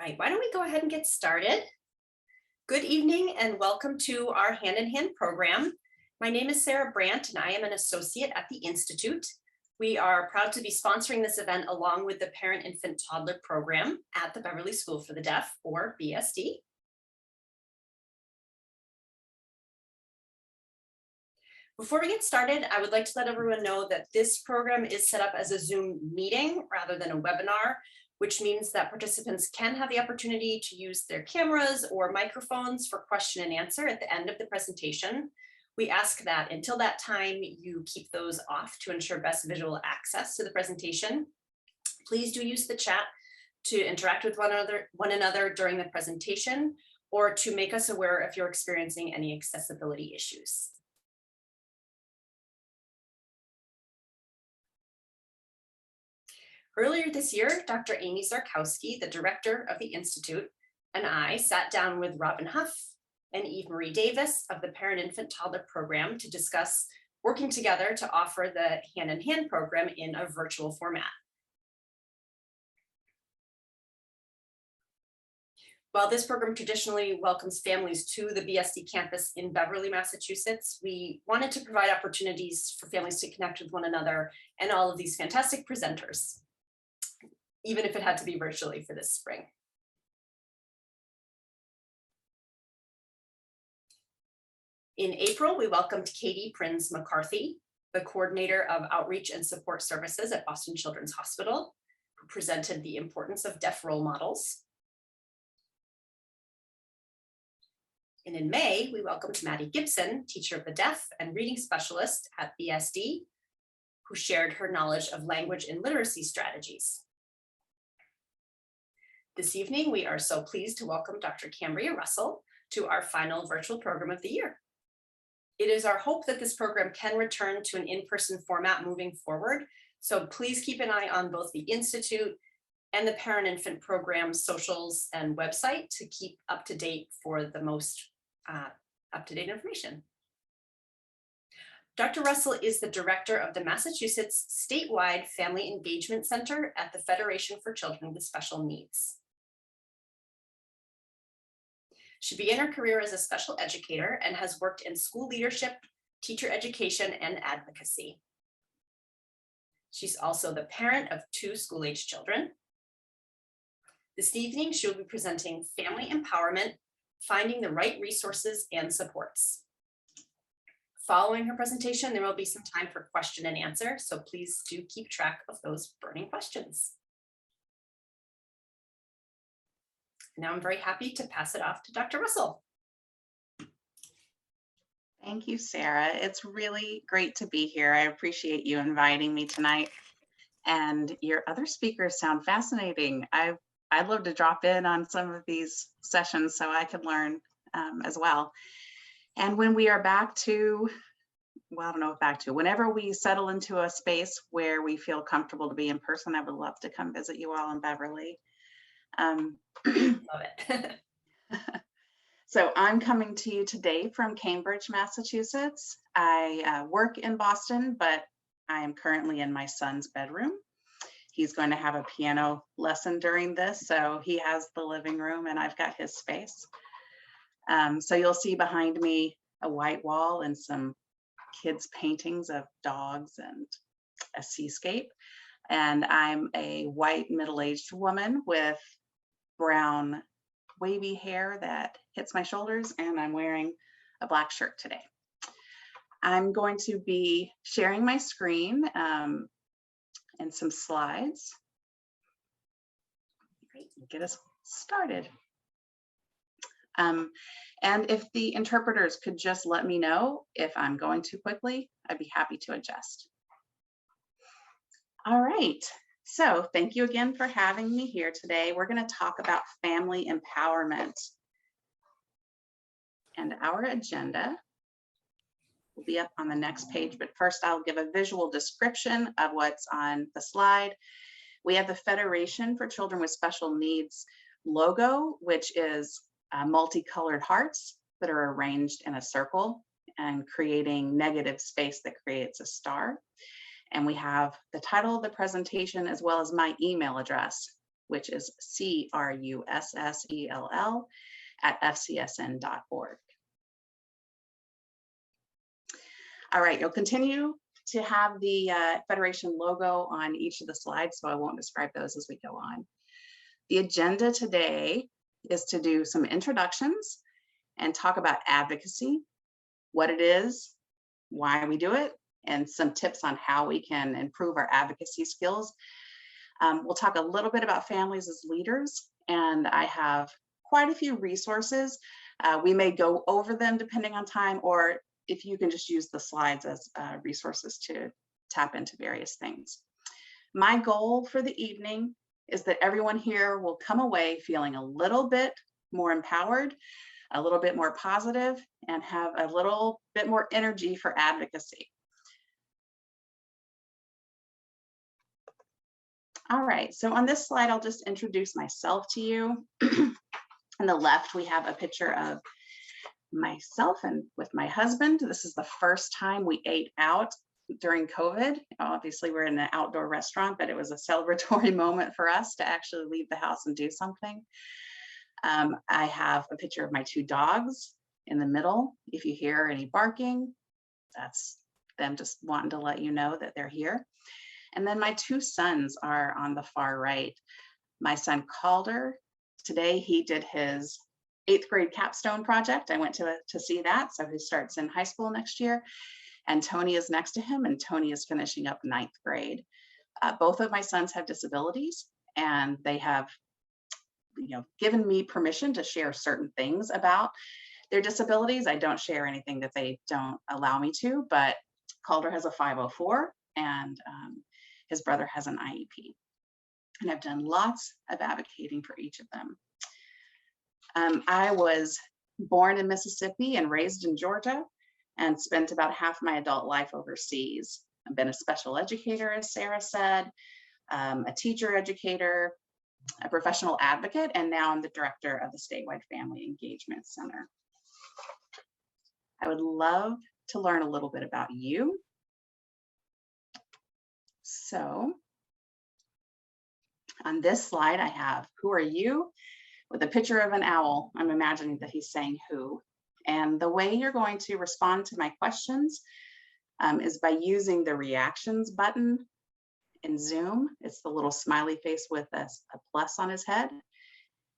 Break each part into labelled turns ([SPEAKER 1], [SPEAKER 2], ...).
[SPEAKER 1] right, why don't we go ahead and get started? Good evening and welcome to our Hand in Hand program. My name is Sarah Brandt and I am an associate at the Institute. We are proud to be sponsoring this event along with the Parent Infant Toddler program at the Beverly School for the Deaf, or BSD. Before we get started, I would like to let everyone know that this program is set up as a Zoom meeting rather than a webinar, which means that participants can have the opportunity to use their cameras or microphones for question and answer at the end of the presentation. We ask that until that time, you keep those off to ensure best visual access to the presentation. Please do use the chat to interact with one another during the presentation or to make us aware if you're experiencing any accessibility issues. Earlier this year, Dr. Amy Zarkowski, the director of the Institute, and I sat down with Robin Huff and Eve Marie Davis of the Parent Infant Toddler program to discuss working together to offer the Hand in Hand program in a virtual format. While this program traditionally welcomes families to the BSD campus in Beverly, Massachusetts, we wanted to provide opportunities for families to connect with one another and all of these fantastic presenters, even if it had to be virtually for this spring. In April, we welcomed Katie Prinz McCarthy, the coordinator of outreach and support services at Boston Children's Hospital, who presented the importance of deaf role models. And in May, we welcomed Maddie Gibson, teacher of the deaf and reading specialist at BSD, who shared her knowledge of language and literacy strategies. This evening, we are so pleased to welcome Dr. Cambria Russell to our final virtual program of the year. It is our hope that this program can return to an in-person format moving forward, so please keep an eye on both the Institute and the Parent Infant Program socials and website to keep up to date for the most up-to-date information. Dr. Russell is the director of the Massachusetts Statewide Family Engagement Center at the Federation for Children with Special Needs. She began her career as a special educator and has worked in school leadership, teacher education, and advocacy. She's also the parent of 2 school-age children. This evening, she will be presenting Family Empowerment, Finding the Right Resources and Supports. Following her presentation, there will be some time for question and answer, so please do keep track of those burning questions. Now I'm very happy to pass it off to Dr. Russell.
[SPEAKER 2] Thank you, Sarah. It's really great to be here. I appreciate you inviting me tonight. And your other speakers sound fascinating. I'd love to drop in on some of these sessions so I could learn as well. And when we are back to, well, I don't know if back to, whenever we settle into a space where we feel comfortable to be in person, I would love to come visit you all in Beverly.
[SPEAKER 1] Love it.
[SPEAKER 2] So I'm coming to you today from Cambridge, Massachusetts. I work in Boston, but I am currently in my son's bedroom. He's going to have a piano lesson during this, so he has the living room and I've got his space. So you'll see behind me a white wall and some kids' paintings of dogs and a seascape. And I'm a white middle-aged woman with brown wavy hair that hits my shoulders, and I'm wearing a black shirt today. I'm going to be sharing my screen and some slides. Great, get us started. And if the interpreters could just let me know if I'm going too quickly, I'd be happy to adjust. All right. So thank you again for having me here today. We're going to talk about family empowerment. And our agenda will be up on the next page, but first I'll give a visual description of what's on the slide. We have the Federation for Children with Special Needs logo, which is multicolored hearts that are arranged in a circle and creating negative space that creates a star. And we have the title of the presentation as well as my email address which is CRUSSELL@fcsn.org. All right, you'll continue to have the Federation logo on each of the slides, so I won't describe those as we go on. The agenda today is to do some introductions and talk about advocacy, what it is, why we do it, and some tips on how we can improve our advocacy skills. We'll talk a little bit about families as leaders, and I have quite a few resources. We may go over them depending on time, or if you can just use the slides as resources to tap into various things. My goal for the evening is that everyone here will come away feeling a little bit more empowered, a little bit more positive, and have a little bit more energy for advocacy. All right, so on this slide, I'll just introduce myself to you. On the left, we have a picture of myself and with my husband. This is the first time we ate out during COVID. Obviously, we're in an outdoor restaurant, but it was a celebratory moment for us to actually leave the house and do something. I have a picture of my two dogs in the middle. If you hear any barking, that's them just wanting to let you know that they're here. And then my two sons are on the far right. My son Calder, today he did his 8th grade capstone project. I went to see that, so he starts in high school next year. And Tony is next to him, and Tony is finishing up 9th grade. Both of my sons have disabilities, and they have, given me permission to share certain things about their disabilities. I don't share anything that they don't allow me to, but Calder has a 504, and his brother has an IEP. And I've done lots of advocating for each of them. I was born in Mississippi and raised in Georgia, and spent about half my adult life overseas. I've been a special educator, as Sarah said, a teacher educator, a professional advocate, and now I'm the director of the Statewide Family Engagement Center. I would love to learn a little bit about you. So on this slide, I have "Who are you?" with a picture of an owl. I'm imagining that he's saying who. And the way you're going to respond to my questions is by using the reactions button in Zoom. It's the little smiley face with a plus on his head.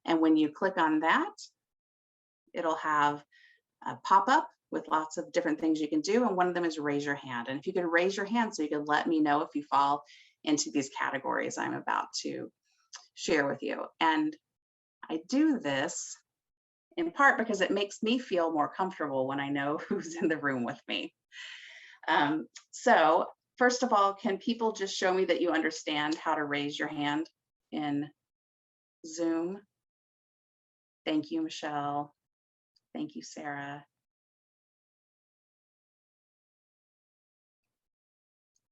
[SPEAKER 2] And when you click on that, it'll have a pop-up with lots of different things you can do. And one of them is raise your hand. And if you could raise your hand so you can let me know if you fall into these categories I'm about to share with you. And I do this in part because it makes me feel more comfortable when I know who's in the room with me. So first of all, can people just show me that you understand how to raise your hand in Zoom? Thank you, Michelle. Thank you, Sarah.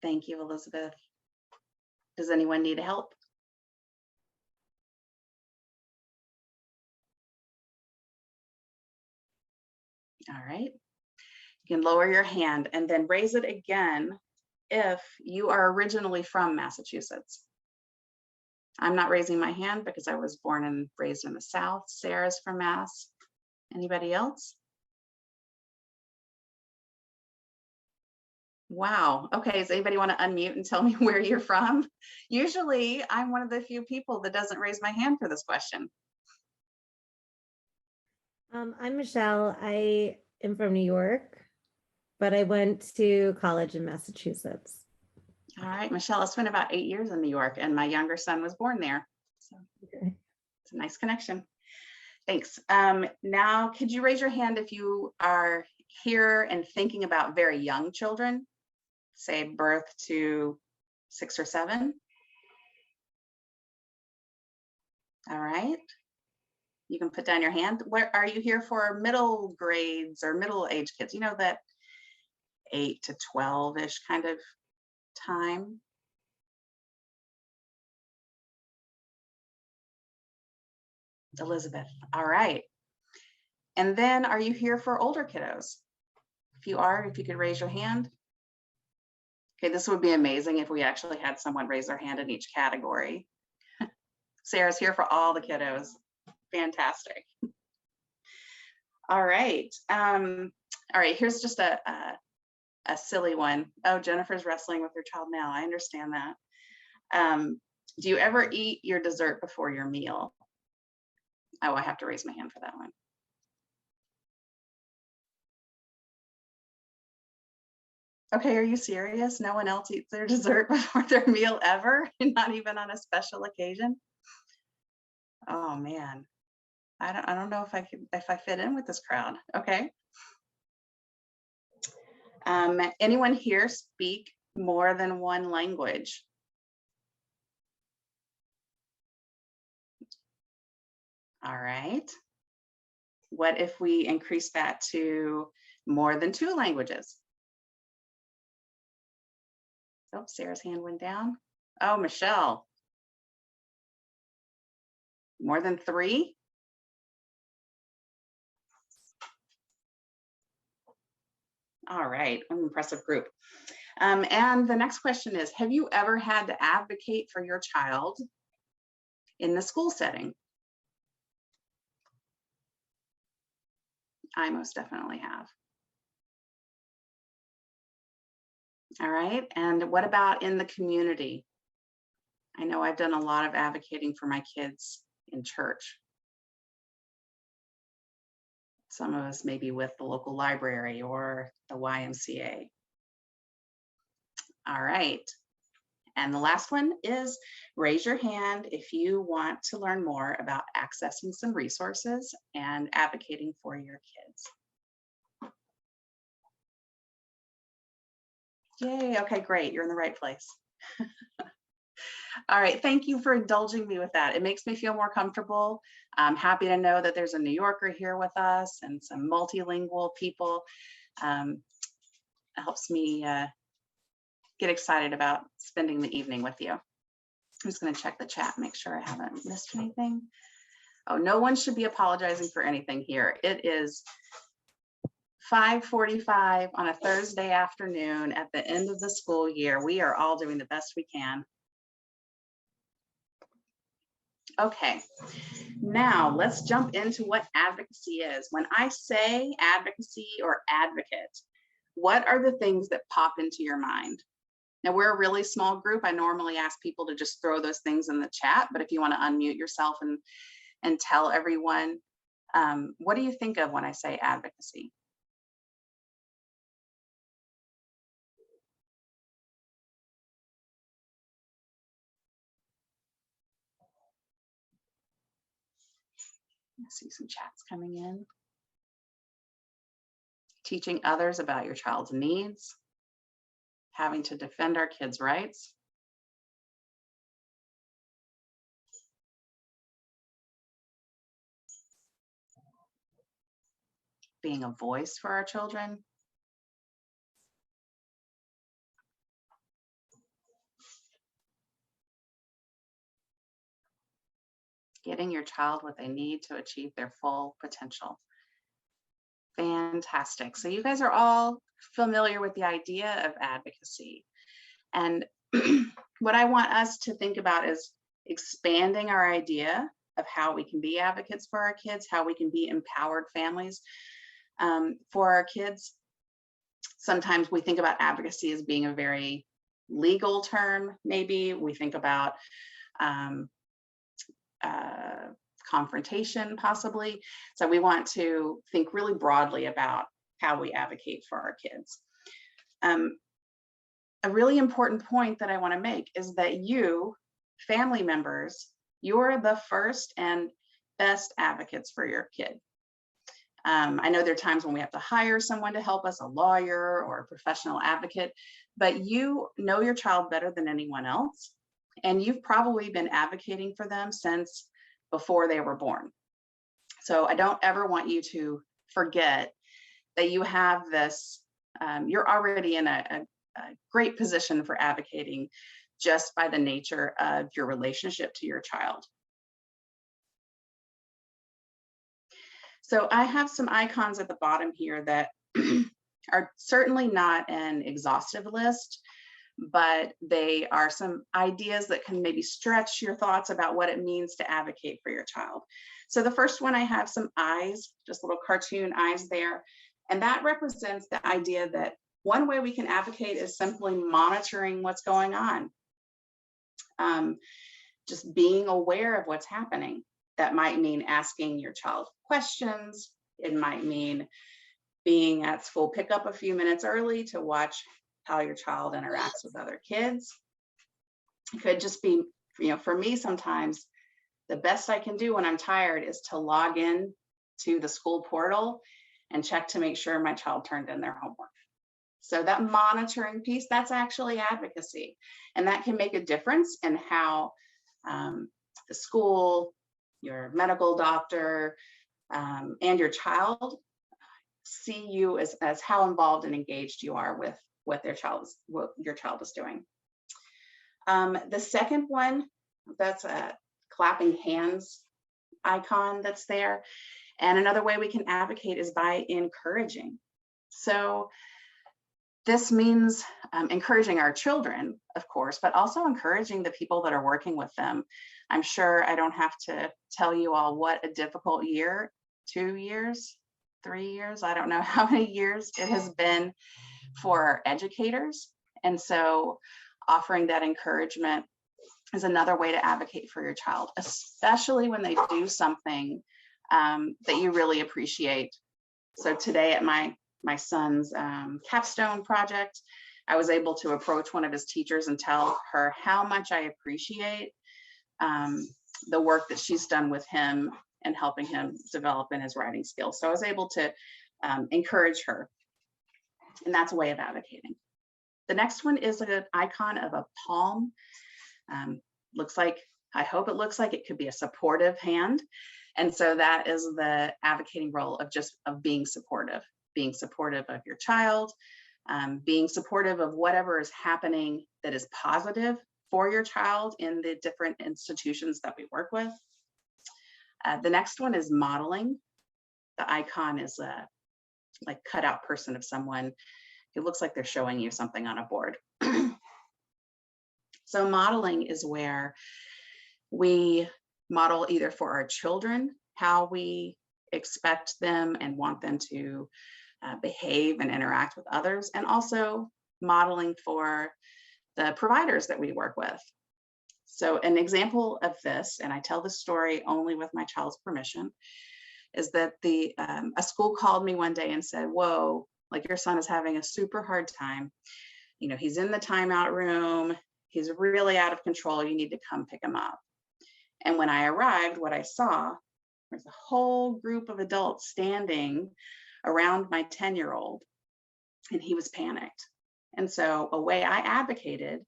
[SPEAKER 2] Thank you, Elizabeth. Does anyone need help? All right. You can lower your hand and then raise it again if you are originally from Massachusetts. I'm not raising my hand because I was born and raised in the South. Sarah's from Mass. Anybody else? Wow. Okay. Does anybody want to unmute and tell me where you're from? Usually I'm one of the few people that doesn't raise my hand for this question.
[SPEAKER 3] I'm Michelle. I am from New York, but I went to college in Massachusetts.
[SPEAKER 2] All right, Michelle, I spent about 8 years in New York, and my younger son was born there. So
[SPEAKER 3] Okay.
[SPEAKER 2] it's a nice connection. Thanks. Now, could you raise your hand if you are here and thinking about very young children, say birth to 6 or 7? All right. You can put down your hand. Where are you here for? Middle grades or middle age kids? You know, that 8 to 12-ish kind of time. Elizabeth. All right. And then are you here for older kiddos? If you are, if you could raise your hand. Okay, this would be amazing if we actually had someone raise their hand in each category. Sarah's here for all the kiddos. Fantastic. All right. All right, here's just a silly one. Oh, Jennifer's wrestling with her child now. I understand that. Do you ever eat your dessert before your meal? Oh, I have to raise my hand for that one. Okay, are you serious? No one else eats their dessert before their meal ever? Not even on a special occasion? Oh man. I don't know if I fit in with this crowd. Okay. Anyone here speak more than one language? All right. What if we increase that to more than 2 languages? Oh, Sarah's hand went down. Oh, Michelle. More than 3? All right, an impressive group. And the next question is, have you ever had to advocate for your child in the school setting? I most definitely have. All right, and what about in the community? I know I've done a lot of advocating for my kids in church. Some of us maybe with the local library or the YMCA. All right, and the last one is raise your hand if you want to learn more about accessing some resources and advocating for your kids. Yay, okay, great, you're in the right place. All right, thank you for indulging me with that. It makes me feel more comfortable. I'm happy to know that there's a New Yorker here with us and some multilingual people. It helps me get excited about spending the evening with you. I'm just gonna check the chat, make sure I haven't missed anything. Oh, no one should be apologizing for anything here. It is 5:45 on a Thursday afternoon at the end of the school year. We are all doing the best we can. Okay, now let's jump into what advocacy is. When I say advocacy or advocate, what are the things that pop into your mind? Now, we're a really small group. I normally ask people to just throw those things in the chat, but if you want to unmute yourself and tell everyone, what do you think of when I say advocacy? I see some chats coming in. Teaching others about your child's needs, having to defend our kids' rights. Being a voice for our children. Getting your child what they need to achieve their full potential. Fantastic. So you guys are all familiar with the idea of advocacy. And what I want us to think about is expanding our idea of how we can be advocates for our kids, how we can be empowered families for our kids. Sometimes we think about advocacy as being a very legal term, maybe. We think about confrontation, possibly. So we want to think really broadly about how we advocate for our kids. A really important point that I want to make is that you, family members, you're the first and best advocates for your kid. I know there are times when we have to hire someone to help us, a lawyer or a professional advocate, but you know your child better than anyone else. And you've probably been advocating for them since before they were born. So I don't ever want you to forget that you have this, you're already in a great position for advocating just by the nature of your relationship to your child. So I have some icons at the bottom here that are certainly not an exhaustive list, but they are some ideas that can maybe stretch your thoughts about what it means to advocate for your child. So the first one, I have some eyes, just little cartoon eyes there. And that represents the idea that one way we can advocate is simply monitoring what's going on. Just being aware of what's happening. That might mean asking your child questions. It might mean being at school pickup a few minutes early to watch how your child interacts with other kids. It could just be, for me, sometimes the best I can do when I'm tired is to log in to the school portal and check to make sure my child turned in their homework. So that monitoring piece, that's actually advocacy. And that can make a difference in how the school, your medical doctor, and your child see you as how involved and engaged you are with what your child is doing. The second one, that's a clapping hands icon that's there. And another way we can advocate is by encouraging. So this means encouraging our children, of course, but also encouraging the people that are working with them. I'm sure I don't have to tell you all what a difficult year, 2 years, 3 years, I don't know how many years it has been for our educators. And so offering that encouragement is another way to advocate for your child, especially when they do something that you really appreciate. So today at my son's capstone project, I was able to approach one of his teachers and tell her how much I appreciate the work that she's done with him and helping him develop in his writing skills. So I was able to encourage her, and that's a way of advocating. The next one is an icon of a palm. Looks like, I hope it looks like it could be a supportive hand. And so that is the advocating role of being supportive of your child, being supportive of whatever is happening that is positive for your child in the different institutions that we work with. The next one is modeling. The icon is a like cutout person of someone. It looks like they're showing you something on a board. So modeling is where we model either for our children how we expect them and want them to behave and interact with others, and also modeling for the providers that we work with. So an example of this, and I tell this story only with my child's permission, is that a school called me one day and said, "Whoa, like your son is having a super hard time. He's in the timeout room. He's really out of control. You need to come pick him up." And when I arrived, what I saw was a whole group of adults standing around my 10-year-old, and he was panicked. And so a way I advocated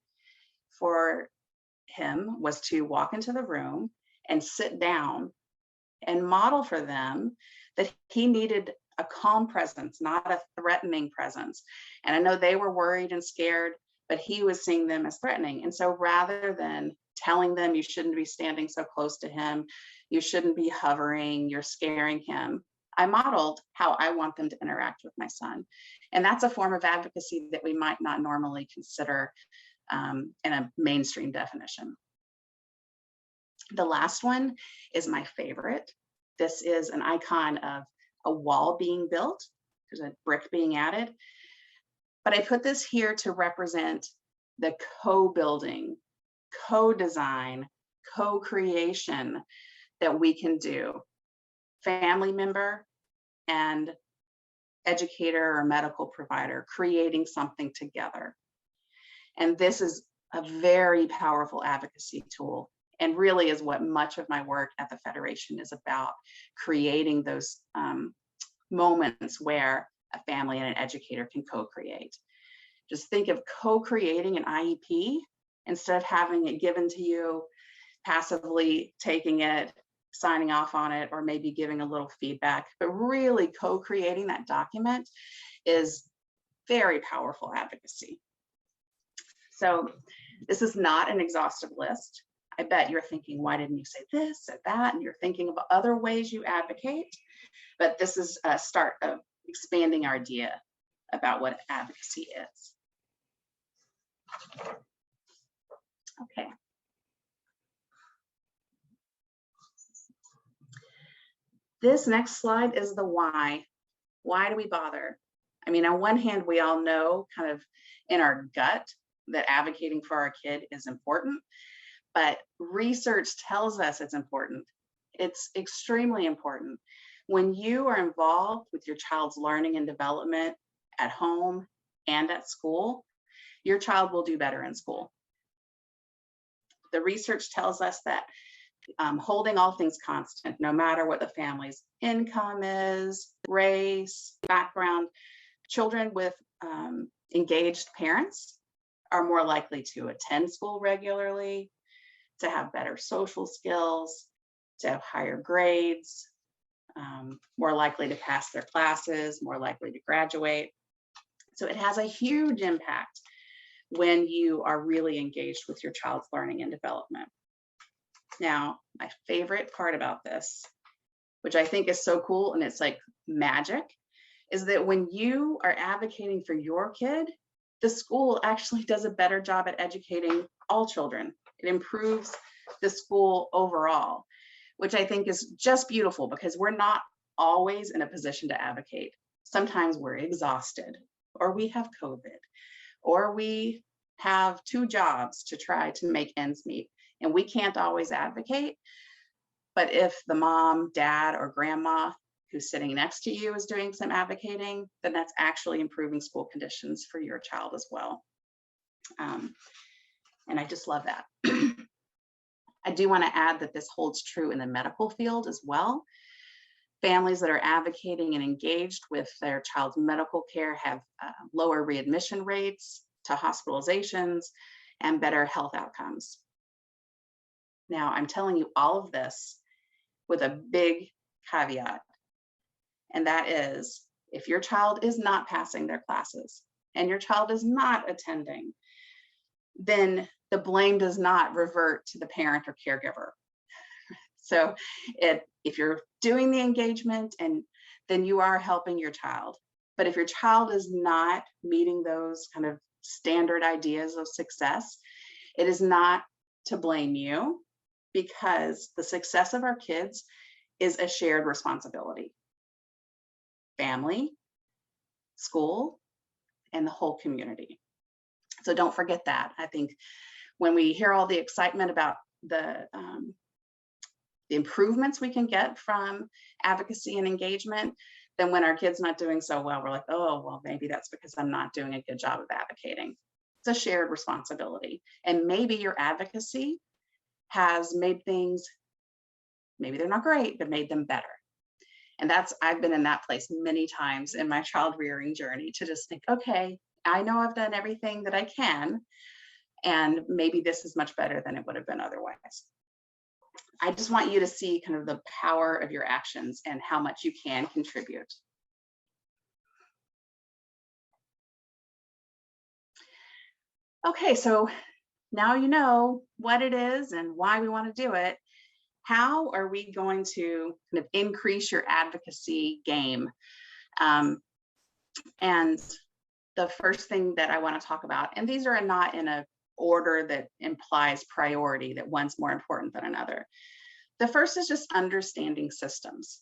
[SPEAKER 2] for him was to walk into the room and sit down and model for them that he needed a calm presence, not a threatening presence. And I know they were worried and scared, but he was seeing them as threatening. And so rather than telling them you shouldn't be standing so close to him, you shouldn't be hovering, you're scaring him, I modeled how I want them to interact with my son. And that's a form of advocacy that we might not normally consider in a mainstream definition. The last one is my favorite. This is an icon of a wall being built. There's a brick being added. But I put this here to represent the co-building, co-design, co-creation that we can do. Family member and educator or medical provider creating something together. And this is a very powerful advocacy tool, and really is what much of my work at the Federation is about, creating those moments where a family and an educator can co-create. Just think of co-creating an IEP instead of having it given to you, passively taking it, signing off on it, or maybe giving a little feedback, but really co-creating that document is very powerful advocacy. So this is not an exhaustive list. I bet you're thinking, why didn't you say this or that? And you're thinking of other ways you advocate, but this is a start of expanding our idea about what advocacy is. Okay. This next slide is the why. Why do we bother? I mean, on one hand, we all know kind of in our gut that advocating for our kid is important, but research tells us it's important. It's extremely important. When you are involved with your child's learning and development at home and at school, your child will do better in school. The research tells us that holding all things constant, no matter what the family's income is, race, background, children with engaged parents are more likely to attend school regularly, to have better social skills, to have higher grades, more likely to pass their classes, more likely to graduate. So it has a huge impact when you are really engaged with your child's learning and development. Now, my favorite part about this, which I think is so cool and it's like magic, is that when you are advocating for your kid, the school actually does a better job at educating all children. It improves the school overall, which I think is just beautiful because we're not always in a position to advocate. Sometimes we're exhausted, or we have COVID, or we have 2 jobs to try to make ends meet, and we can't always advocate. But if the mom, dad, or grandma who's sitting next to you is doing some advocating, then that's actually improving school conditions for your child as well. And I just love that. I do want to add that this holds true in the medical field as well. Families that are advocating and engaged with their child's medical care have lower readmission rates to hospitalizations and better health outcomes. Now, I'm telling you all of this with a big caveat, and that is if your child is not passing their classes and your child is not attending, then the blame does not revert to the parent or caregiver. So if you're doing the engagement, and then you are helping your child. But if your child is not meeting those kind of standard ideas of success, it is not to blame you, because the success of our kids is a shared responsibility. Family, school, and the whole community. So don't forget that. I think when we hear all the excitement about the improvements we can get from advocacy and engagement, then when our kid's not doing so well, we're like, oh, well, maybe that's because I'm not doing a good job of advocating. It's a shared responsibility. And maybe your advocacy has made things, maybe they're not great, but made them better. And I've been in that place many times in my child rearing journey, to just think, okay, I know I've done everything that I can, and maybe this is much better than it would have been otherwise. I just want you to see kind of the power of your actions and how much you can contribute. Okay, so now you know what it is and why we want to do it. How are we going to kind of increase your advocacy game? And the first thing that I want to talk about, and these are not in a order that implies priority, that one's more important than another. The first is just understanding systems.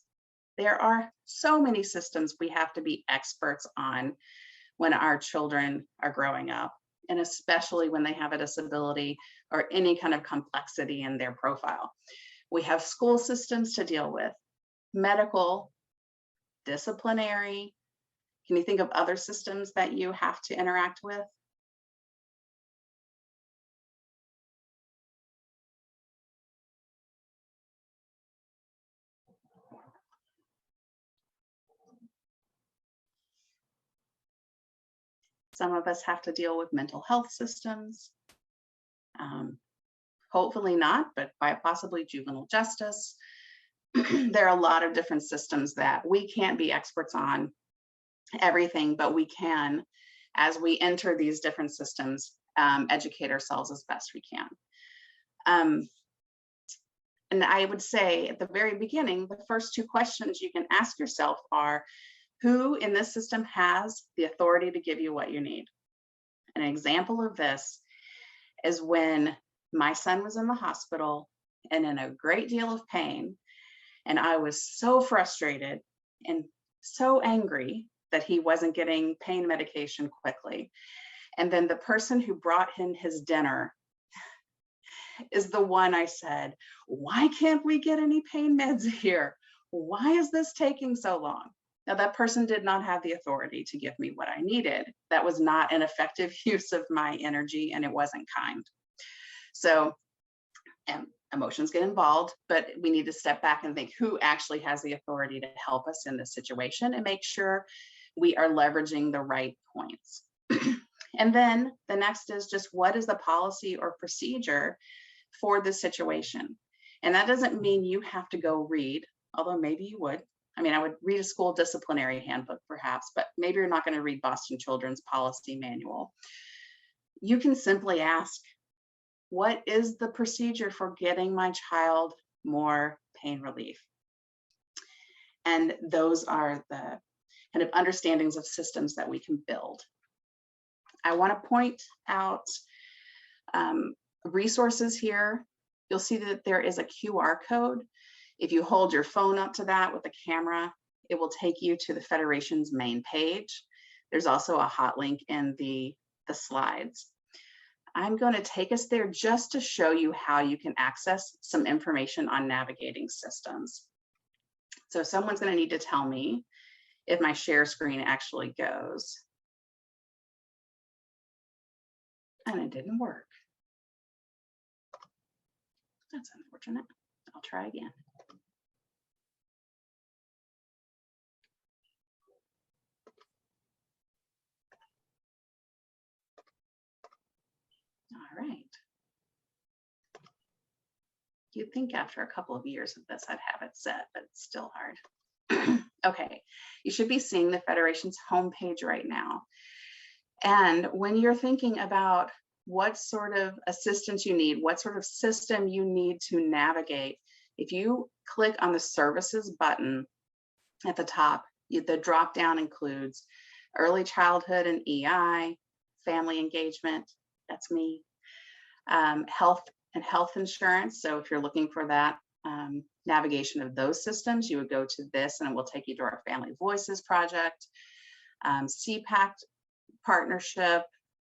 [SPEAKER 2] There are so many systems we have to be experts on when our children are growing up, and especially when they have a disability or any kind of complexity in their profile. We have school systems to deal with, medical, disciplinary. Can you think of other systems that you have to interact with? Some of us have to deal with mental health systems. Hopefully not, but possibly juvenile justice. There are a lot of different systems that we can't be experts on everything, but we can, as we enter these different systems, educate ourselves as best we can. And I would say at the very beginning, the first 2 questions you can ask yourself are, who in this system has the authority to give you what you need? An example of this is when my son was in the hospital and in a great deal of pain. And I was so frustrated and so angry that he wasn't getting pain medication quickly. And then the person who brought him his dinner is the one I said, why can't we get any pain meds here? Why is this taking so long? Now, that person did not have the authority to give me what I needed. That was not an effective use of my energy, and it wasn't kind. So emotions get involved, but we need to step back and think who actually has the authority to help us in this situation and make sure we are leveraging the right points. And then the next is just what is the policy or procedure for this situation? And that doesn't mean you have to go read, although maybe you would. I mean, I would read a school disciplinary handbook perhaps, but maybe you're not going to read Boston Children's policy manual. You can simply ask, what is the procedure for getting my child more pain relief? And those are the kind of understandings of systems that we can build. I want to point out resources here. You'll see that there is a QR code. If you hold your phone up to that with the camera, it will take you to the Federation's main page. There's also a hot link in the slides. I'm going to take us there just to show you how you can access some information on navigating systems. So someone's going to need to tell me if my share screen actually goes. And it didn't work. That's unfortunate. I'll try again. All right. You'd think after a couple of years of this, I'd have it set, but it's still hard. Okay, you should be seeing the Federation's homepage right now. And when you're thinking about what sort of assistance you need, what sort of system you need to navigate, if you click on the services button at the top, the drop down includes early childhood and EI, family engagement, that's me, health and health insurance. So if you're looking for that navigation of those systems, you would go to this and it will take you to our Family Voices project, CPAC partnership,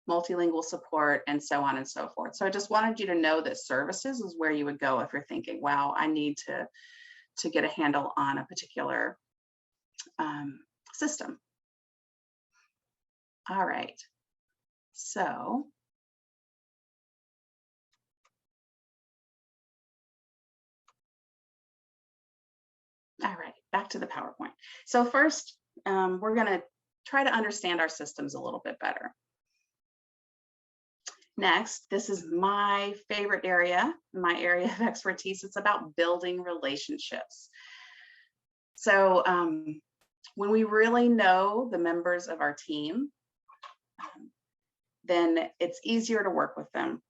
[SPEAKER 2] multilingual support, and so on and so forth. So I just wanted you to know that services is where you would go if you're thinking, wow, I need to get a handle on a particular system. All right, so all right, back to the PowerPoint. So first, we're going to try to understand our systems a little bit better. Next, this is my favorite area, my area of expertise. It's about building relationships. So when we really know the members of our team, then it's easier to work with them.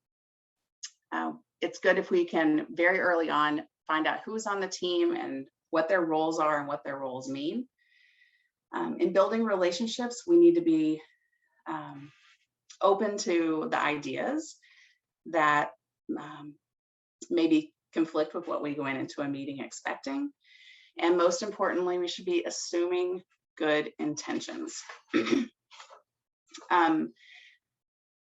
[SPEAKER 2] It's good if we can very early on find out who's on the team and what their roles are and what their roles mean. In building relationships, we need to be open to the ideas that maybe conflict with what we go into a meeting expecting. And most importantly, we should be assuming good intentions.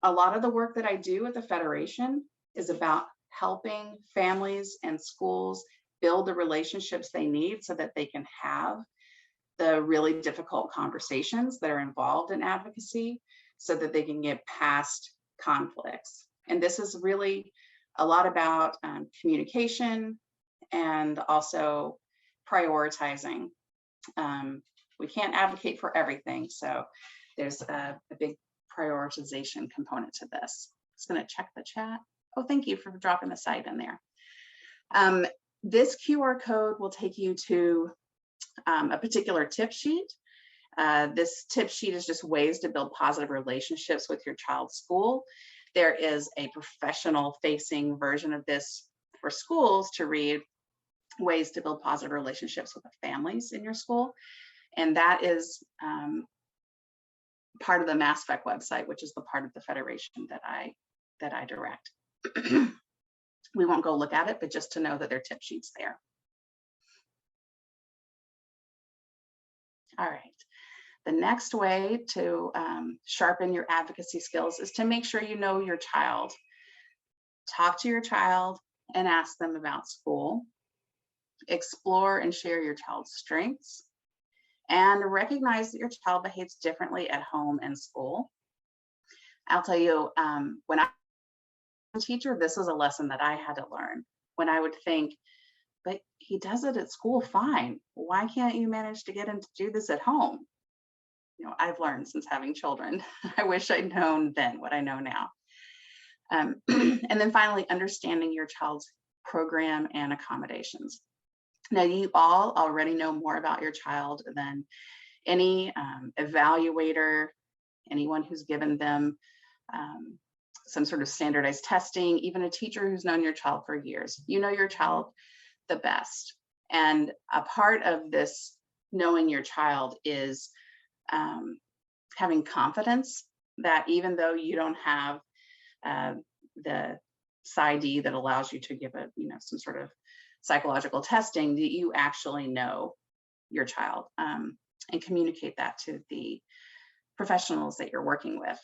[SPEAKER 2] A lot of the work that I do at the Federation is about helping families and schools build the relationships they need so that they can have the really difficult conversations that are involved in advocacy so that they can get past conflicts. And this is really a lot about communication and also prioritizing. We can't advocate for everything, so there's a big prioritization component to this. I'm going to check the chat. Oh, thank you for dropping the site in there. This QR code will take you to a particular tip sheet. This tip sheet is just ways to build positive relationships with your child's school. There is a professional facing version of this for schools to read, ways to build positive relationships with the families in your school. And that is part of the MassFEC website, which is the part of the Federation that I direct. We won't go look at it, but just to know that their tip sheet's there. All right. The next way to sharpen your advocacy skills is to make sure you know your child. Talk to your child and ask them about school. Explore and share your child's strengths. And recognize that your child behaves differently at home and school. I'll tell you, when I was a teacher, this was a lesson that I had to learn. When I would think, but he does it at school fine. Why can't you manage to get him to do this at home? You know, I've learned since having children. I wish I'd known then what I know now. And then finally, understanding your child's program and accommodations. Now, you all already know more about your child than any evaluator, anyone who's given them some sort of standardized testing, even a teacher who's known your child for years. You know your child the best. And a part of this knowing your child is having confidence that even though you don't have the PsyD that allows you to give a, some sort of psychological testing, that you actually know your child and communicate that to the professionals that you're working with.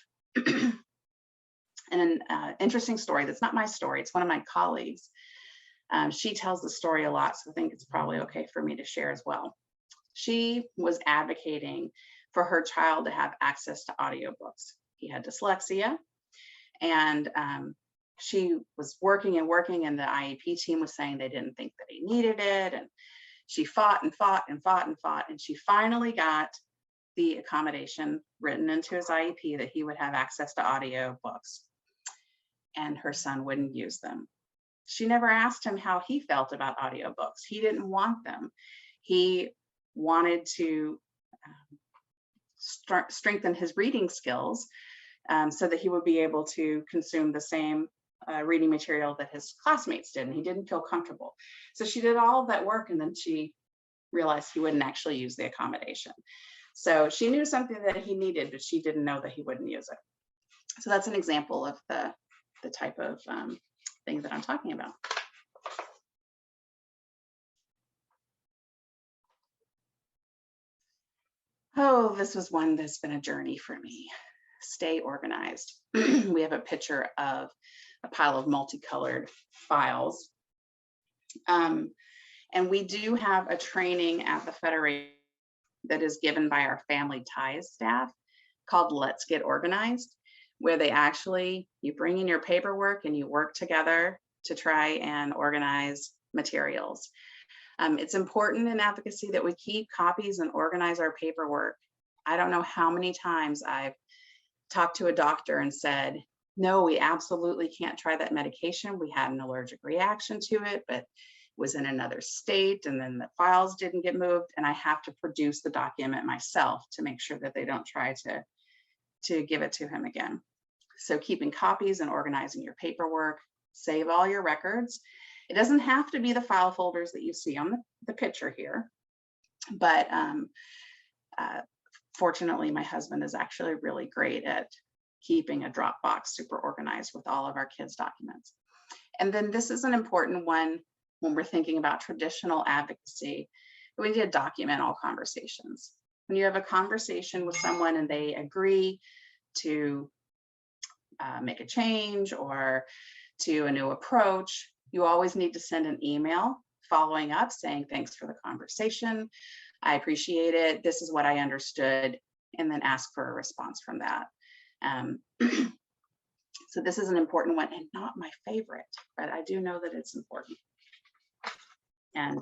[SPEAKER 2] And an interesting story, that's not my story, it's one of my colleagues. She tells the story a lot, so I think it's probably okay for me to share as well. She was advocating for her child to have access to audiobooks. He had dyslexia, and she was working and working, and the IEP team was saying they didn't think that he needed it. And she fought and fought and fought and fought, and she finally got the accommodation written into his IEP that he would have access to audiobooks, and her son wouldn't use them. She never asked him how he felt about audiobooks. He didn't want them. He wanted to strengthen his reading skills so that he would be able to consume the same reading material that his classmates did, and he didn't feel comfortable. So she did all of that work, and then she realized he wouldn't actually use the accommodation. So she knew something that he needed, but she didn't know that he wouldn't use it. So that's an example of the type of thing that I'm talking about. Oh, this was one that's been a journey for me. Stay organized. We have a picture of a pile of multicolored files. And we do have a training at the Federation that is given by our Family Ties staff called Let's Get Organized, where they actually, you bring in your paperwork and you work together to try and organize materials. It's important in advocacy that we keep copies and organize our paperwork. I don't know how many times I've talked to a doctor and said, no, we absolutely can't try that medication. We had an allergic reaction to it, but it was in another state, and then the files didn't get moved, and I have to produce the document myself to make sure that they don't try to give it to him again. So keeping copies and organizing your paperwork, save all your records. It doesn't have to be the file folders that you see on the picture here, but fortunately, my husband is actually really great at keeping a Dropbox super organized with all of our kids' documents. And then this is an important one when we're thinking about traditional advocacy. We need to document all conversations. When you have a conversation with someone and they agree to make a change or to a new approach, you always need to send an email following up saying, thanks for the conversation. I appreciate it. This is what I understood, and then ask for a response from that. So this is an important one and not my favorite, but I do know that it's important. And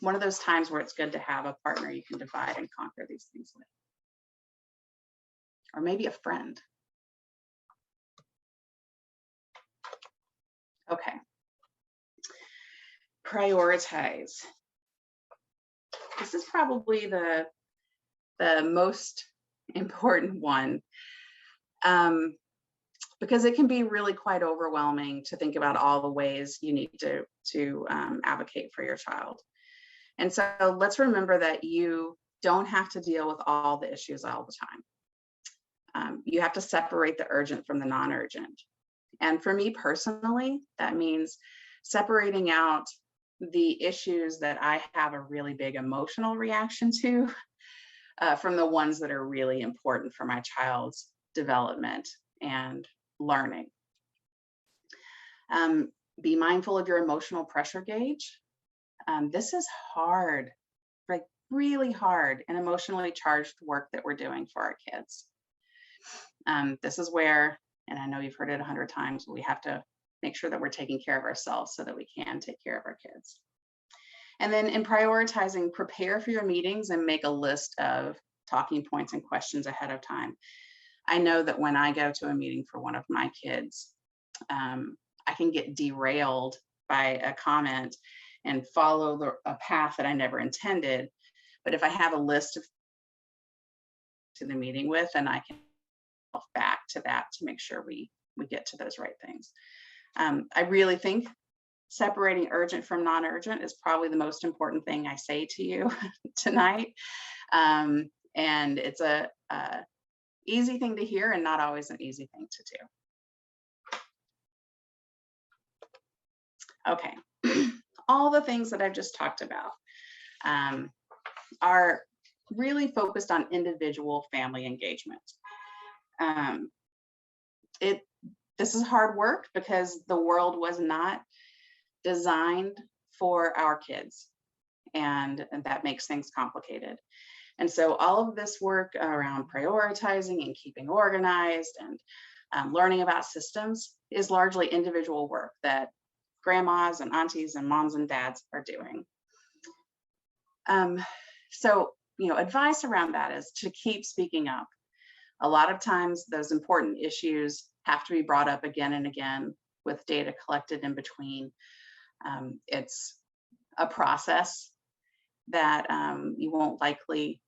[SPEAKER 2] one of those times where it's good to have a partner you can divide and conquer these things with. Or maybe a friend. Okay. Prioritize. This is probably the most important one, because it can be really quite overwhelming to think about all the ways you need to advocate for your child. And so let's remember that you don't have to deal with all the issues all the time. You have to separate the urgent from the non-urgent. And for me personally, that means separating out the issues that I have a really big emotional reaction to from the ones that are really important for my child's development and learning. Be mindful of your emotional pressure gauge. This is hard, like really hard and emotionally charged work that we're doing for our kids. This is where, and I know you've heard it 100 times, we have to make sure that we're taking care of ourselves so that we can take care of our kids. And then in prioritizing, prepare for your meetings and make a list of talking points and questions ahead of time. I know that when I go to a meeting for one of my kids, I can get derailed by a comment and follow a path that I never intended. But if I have a list of to the meeting with, and I can go back to that to make sure we get to those right things. I really think separating urgent from non-urgent is probably the most important thing I say to you tonight. And it's a easy thing to hear and not always an easy thing to do. Okay, all the things that I've just talked about are really focused on individual family engagement. This is hard work because the world was not designed for our kids, and that makes things complicated. And so all of this work around prioritizing and keeping organized and learning about systems is largely individual work that grandmas and aunties and moms and dads are doing. So, advice around that is to keep speaking up. A lot of times those important issues have to be brought up again and again with data collected in between. It's a process that you won't likely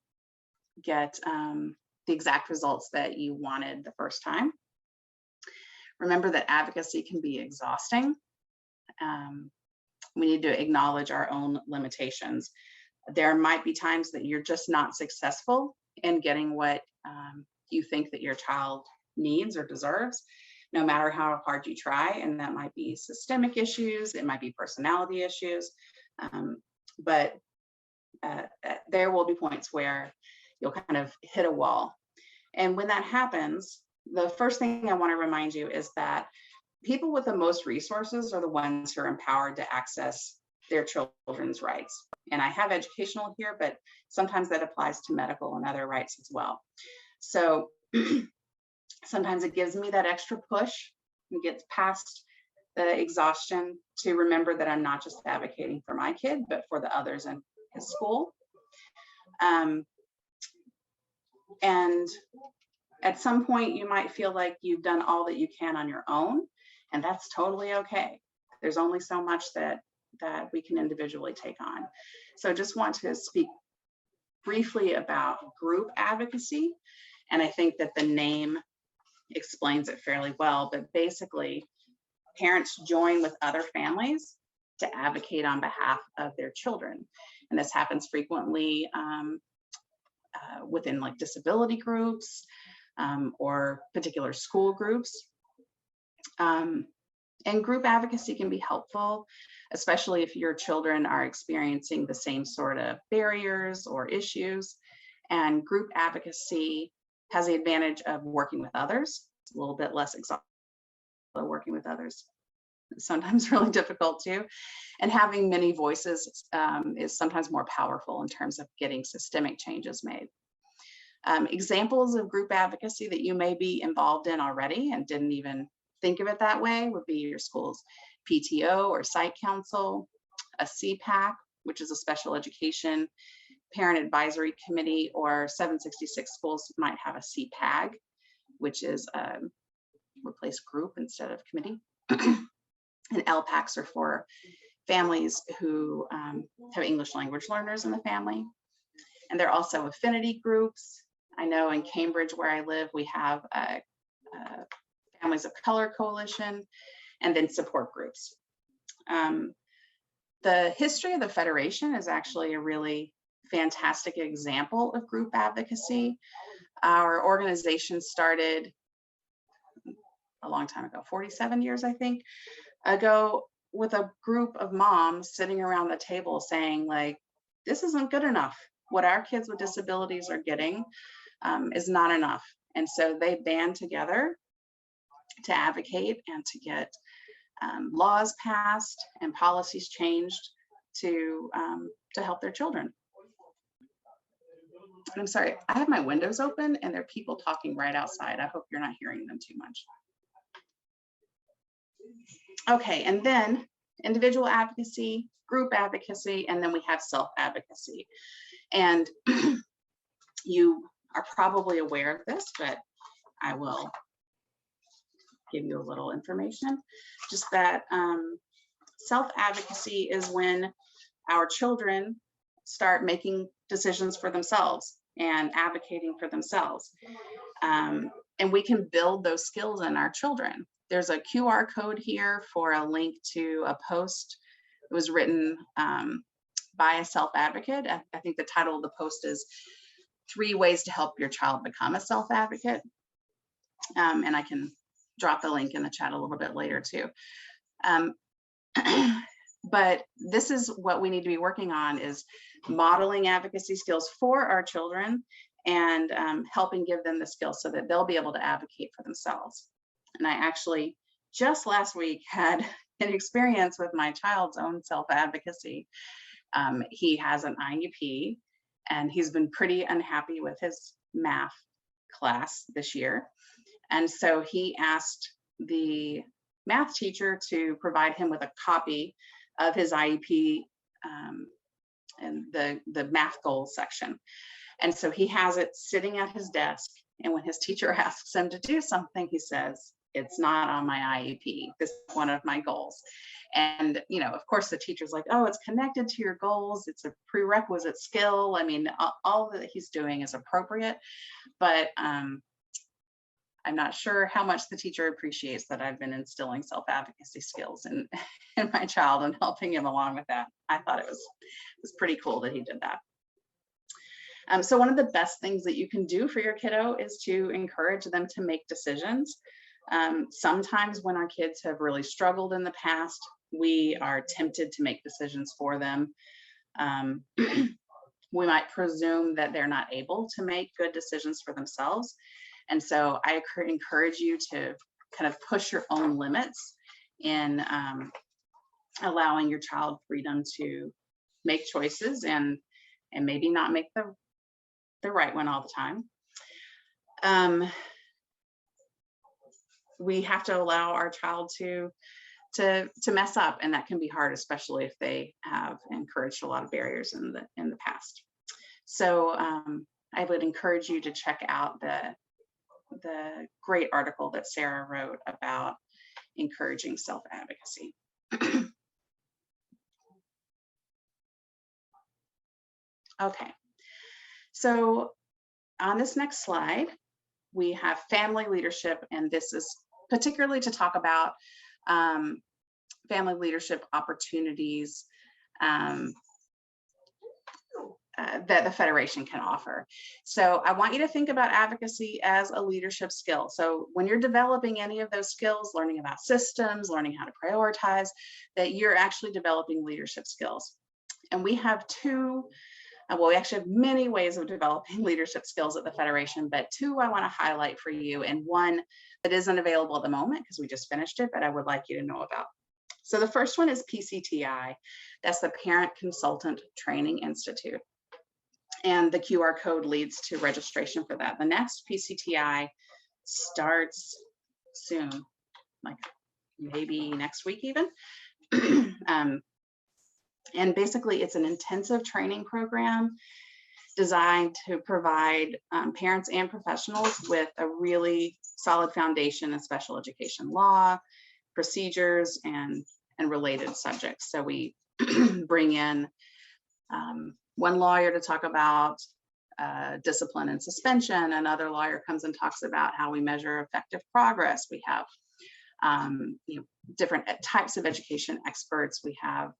[SPEAKER 2] get the exact results that you wanted the first time. Remember that advocacy can be exhausting. We need to acknowledge our own limitations. There might be times that you're just not successful in getting what you think that your child needs or deserves, no matter how hard you try. And that might be systemic issues, it might be personality issues, but there will be points where you'll kind of hit a wall. And when that happens, the first thing I want to remind you is that people with the most resources are the ones who are empowered to access their children's rights. And I have educational here, but sometimes that applies to medical and other rights as well. So sometimes it gives me that extra push and gets past the exhaustion to remember that I'm not just advocating for my kid, but for the others in his school. And at some point you might feel like you've done all that you can on your own, and that's totally okay. There's only so much that we can individually take on. So just want to speak briefly about group advocacy. And I think that the name explains it fairly well, but basically parents join with other families to advocate on behalf of their children. And this happens frequently within like disability groups or particular school groups. And group advocacy can be helpful, especially if your children are experiencing the same sort of barriers or issues. And group advocacy has the advantage of working with others. It's a little bit less exhausting, but working with others is sometimes really difficult too. And having many voices is sometimes more powerful in terms of getting systemic changes made. Examples of group advocacy that you may be involved in already and didn't even think of it that way would be your school's PTO or site council, a CPAC, which is a special education parent advisory committee, or 766 schools might have a CPAG, which is replace group instead of committee. And LPACs are for families who have English language learners in the family. And there are also affinity groups. I know in Cambridge, where I live, we have a Families of Color Coalition, and then support groups. The history of the Federation is actually a really fantastic example of group advocacy. Our organization started a long time ago, 47 years, I think, ago, with a group of moms sitting around the table saying, like, this isn't good enough. What our kids with disabilities are getting is not enough. And so they band together to advocate and to get laws passed and policies changed to help their children. I'm sorry, I have my windows open and there are people talking right outside. I hope you're not hearing them too much. Okay, and then individual advocacy, group advocacy, and then we have self-advocacy. And you are probably aware of this, but I will give you a little information. Just that self-advocacy is when our children start making decisions for themselves and advocating for themselves. And we can build those skills in our children. There's a QR code here for a link to a post. It was written by a self-advocate. I think the title of the post is 3 Ways to Help Your Child Become a Self-Advocate. And I can drop the link in the chat a little bit later too. But this is what we need to be working on, is modeling advocacy skills for our children and helping give them the skills so that they'll be able to advocate for themselves. And I actually just last week had an experience with my child's own self-advocacy. He has an IEP and he's been pretty unhappy with his math class this year. And so he asked the math teacher to provide him with a copy of his IEP and the math goals section. And so he has it sitting at his desk. And when his teacher asks him to do something, he says, "It's not on my IEP. This is one of my goals." And, you know, of course, the teacher's like, "Oh, it's connected to your goals. It's a prerequisite skill." I mean, all that he's doing is appropriate, but I'm not sure how much the teacher appreciates that I've been instilling self-advocacy skills in my child and helping him along with that. I thought it was pretty cool that he did that. So one of the best things that you can do for your kiddo is to encourage them to make decisions. Sometimes when our kids have really struggled in the past, we are tempted to make decisions for them. We might presume that they're not able to make good decisions for themselves. And so I encourage you to kind of push your own limits in allowing your child freedom to make choices and maybe not make the right one all the time. We have to allow our child to mess up, and that can be hard, especially if they have encouraged a lot of barriers in the past. So I would encourage you to check out the great article that Sarah wrote about encouraging self-advocacy. Okay, so on this next slide, we have family leadership, and this is particularly to talk about family leadership opportunities that the Federation can offer. So I want you to think about advocacy as a leadership skill. So when you're developing any of those skills, learning about systems, learning how to prioritize, that you're actually developing leadership skills. And we have we actually have many ways of developing leadership skills at the Federation, but 2 I want to highlight for you, and one that isn't available at the moment because we just finished it, but I would like you to know about. So the first one is PCTI. That's the Parent Consultant Training Institute. And the QR code leads to registration for that. The next PCTI starts soon, like maybe next week even. And basically it's an intensive training program designed to provide parents and professionals with a really solid foundation in special education law, procedures, and related subjects. So we bring in one lawyer to talk about discipline and suspension. Another lawyer comes and talks about how we measure effective progress. We have different types of education experts. We have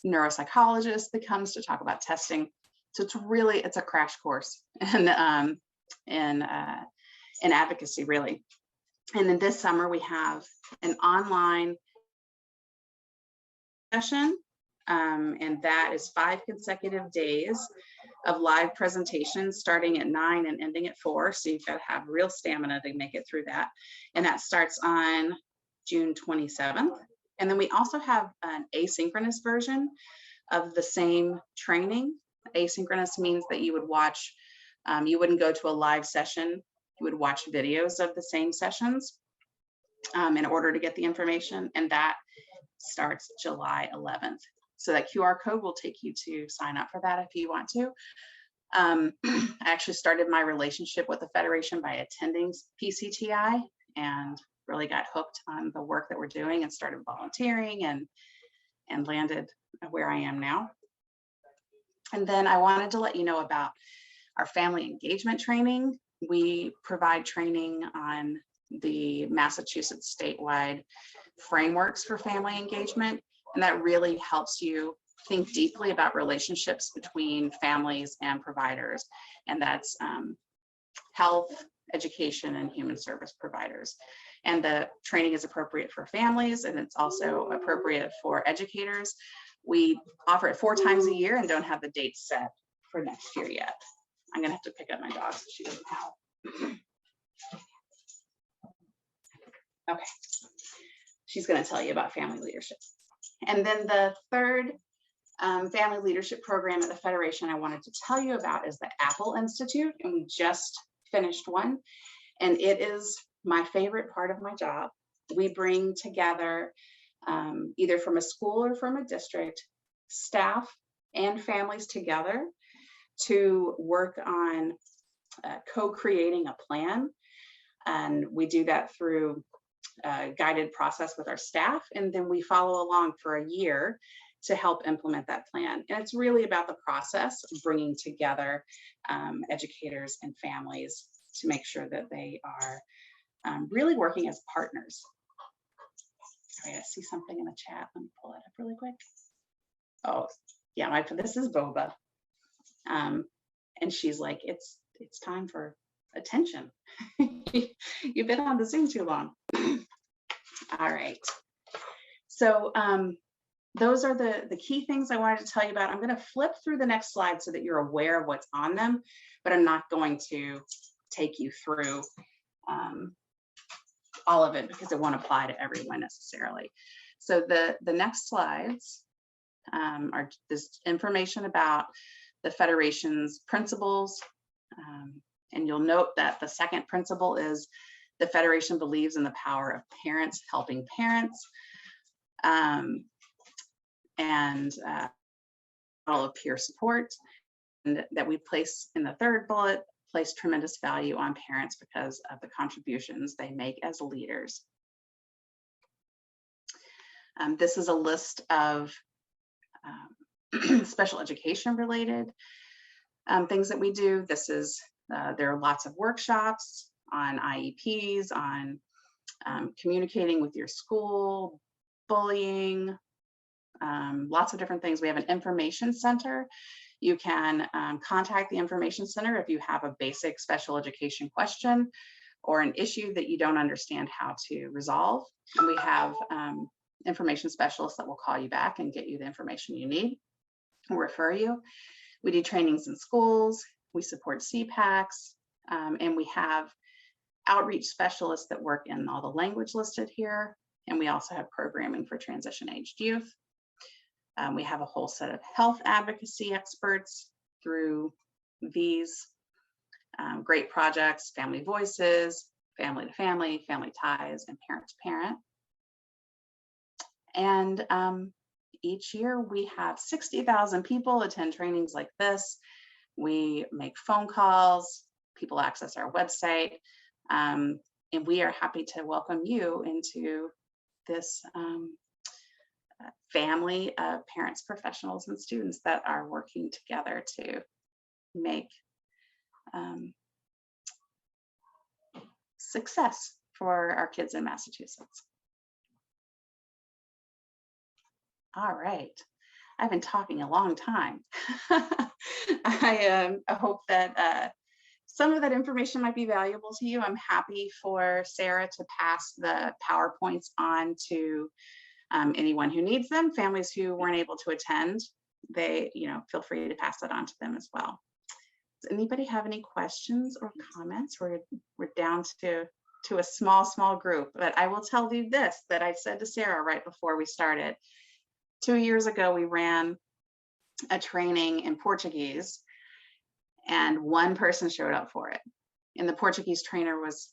[SPEAKER 2] neuropsychologist that comes to talk about testing. So it's a crash course in and advocacy, really. And then this summer, we have an online session, and that is 5 consecutive days of live presentations starting at 9 and ending at 4. So you've got to have real stamina to make it through that. And that starts on June 27th. And then we also have an asynchronous version of the same training. Asynchronous means that you would watch, you wouldn't go to a live session, you would watch videos of the same sessions in order to get the information. And that starts July 11th. So that QR code will take you to sign up for that if you want to. I actually started my relationship with the Federation by attending PCTI and really got hooked on the work that we're doing and started volunteering and landed where I am now. And then I wanted to let you know about our family engagement training. We provide training on the Massachusetts statewide frameworks for family engagement, and that really helps you think deeply about relationships between families and providers, and that's health, education, and human service providers. And the training is appropriate for families, and it's also appropriate for educators. We offer it 4 times a year and don't have the date set for next year yet. I'm gonna have to pick up my dog so she doesn't howl. Okay, she's gonna tell you about family leadership. And then the third family leadership program at the Federation I wanted to tell you about is the Apple Institute, and we just finished one, and it is my favorite part of my job. We bring together either from a school or from a district, staff and families together to work on co-creating a plan. And we do that through a guided process with our staff, and then we follow along for a year to help implement that plan. And it's really about the process of bringing together educators and families to make sure that they are really working as partners. Sorry, I see something in the chat. Let me pull it up really quick. Oh, yeah, this is Boba. And she's like, it's time for attention. You've been on the Zoom too long. All right. So those are the key things I wanted to tell you about. I'm going to flip through the next slide so that you're aware of what's on them, but I'm not going to take you through all of it because it won't apply to everyone necessarily. So the next slides are this information about the Federation's principles. And you'll note that the second principle is the Federation believes in the power of parents helping parents, and all of peer support, and that we place in the third bullet, place tremendous value on parents because of the contributions they make as leaders. This is a list of special education related things that we do. This is, there are lots of workshops on IEPs, on communicating with your school, bullying, lots of different things. We have an information center. You can contact the information center if you have a basic special education question or an issue that you don't understand how to resolve. And we have information specialists that will call you back and get you the information you need and refer you. We do trainings in schools. We support CPACs, and we have outreach specialists that work in all the language listed here. And we also have programming for transition-aged youth. We have a whole set of health advocacy experts through these great projects: Family Voices, Family to Family, Family Ties, and Parent to Parent. And each year we have 60,000 people attend trainings like this. We make phone calls, people access our website, and we are happy to welcome you into this family of parents, professionals, and students that are working together to make success for our kids in Massachusetts. All right, I've been talking a long time. I hope that some of that information might be valuable to you. I'm happy for Sarah to pass the PowerPoints on to anyone who needs them. Families who weren't able to attend, they, feel free to pass that on to them as well. Does anybody have any questions or comments? We're down to a small group, but I will tell you this, that I said to Sarah right before we started. 2 years ago, we ran a training in Portuguese, and one person showed up for it. And the Portuguese trainer was,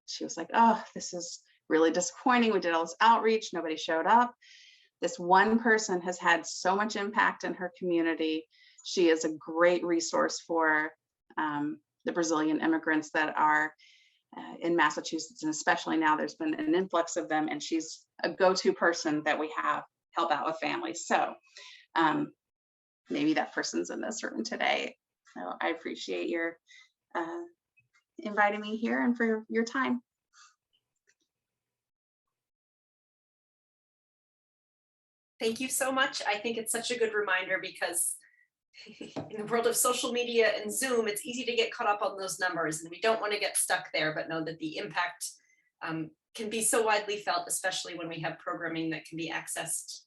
[SPEAKER 2] she was like, oh, this is really disappointing. We did all this outreach, nobody showed up. This one person has had so much impact in her community. She is a great resource for the Brazilian immigrants that are in Massachusetts, and especially now there's been an influx of them, and she's a go-to person that we have help out with families. So maybe that person's in this room today. So I appreciate your inviting me here and for your time.
[SPEAKER 1] Thank you so much. I think it's such a good reminder because in the world of social media and Zoom, it's easy to get caught up on those numbers, and we don't want to get stuck there, but know that the impact can be so widely felt, especially when we have programming that can be accessed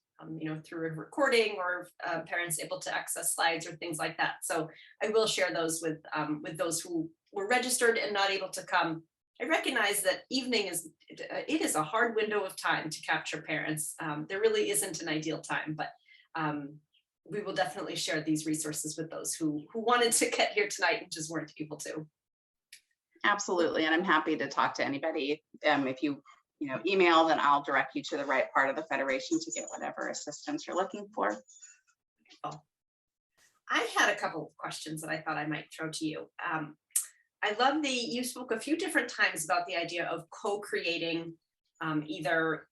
[SPEAKER 1] through a recording, or parents able to access slides or things like that. So I will share those with those who were registered and not able to come. I recognize that evening is a hard window of time to capture parents. There really isn't an ideal time, but we will definitely share these resources with those who wanted to get here tonight and just weren't able to.
[SPEAKER 2] Absolutely, and I'm happy to talk to anybody. If you email, then I'll direct you to the right part of the Federation to get whatever assistance you're looking for.
[SPEAKER 1] I had a couple of questions that I thought I might throw to you. I love you spoke a few different times about the idea of co-creating either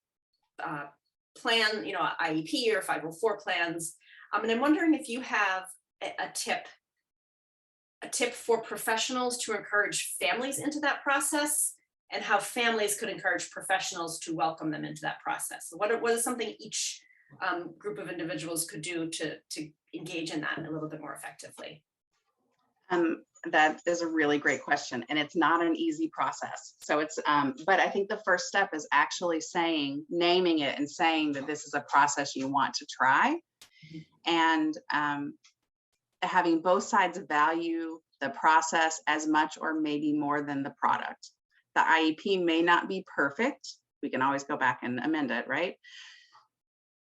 [SPEAKER 1] plan, IEP or 504 plans. And I'm wondering if you have a tip for professionals to encourage families into that process, and how families could encourage professionals to welcome them into that process. What is something each group of individuals could do to engage in that a little bit more effectively?
[SPEAKER 2] That is a really great question, and it's not an easy process. So it's, but I think the first step is actually naming it and saying that this is a process you want to try, and having both sides value the process as much or maybe more than the product. The IEP may not be perfect. We can always go back and amend it, right?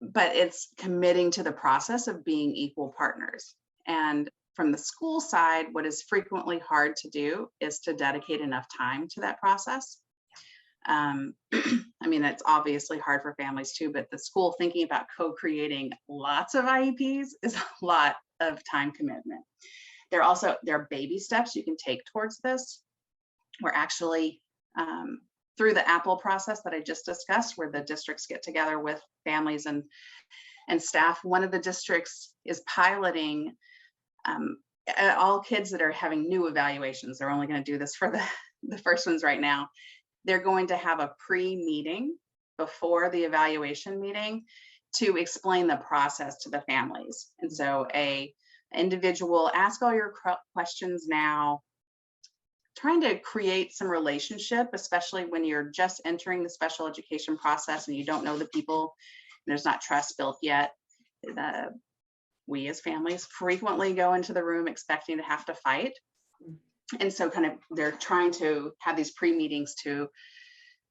[SPEAKER 2] But it's committing to the process of being equal partners. And from the school side, what is frequently hard to do is to dedicate enough time to that process. I mean, it's obviously hard for families too, but the school thinking about co-creating lots of IEPs is a lot of time commitment. There are baby steps you can take towards this. We're actually through the Apple process that I just discussed, where the districts get together with families and staff. One of the districts is piloting all kids that are having new evaluations. They're only going to do this for the first ones right now. They're going to have a pre-meeting before the evaluation meeting to explain the process to the families. And so a individual, ask all your questions now, trying to create some relationship, especially when you're just entering the special education process and you don't know the people, and there's not trust built yet. We as families frequently go into the room expecting to have to fight. And so they're trying to have these pre-meetings to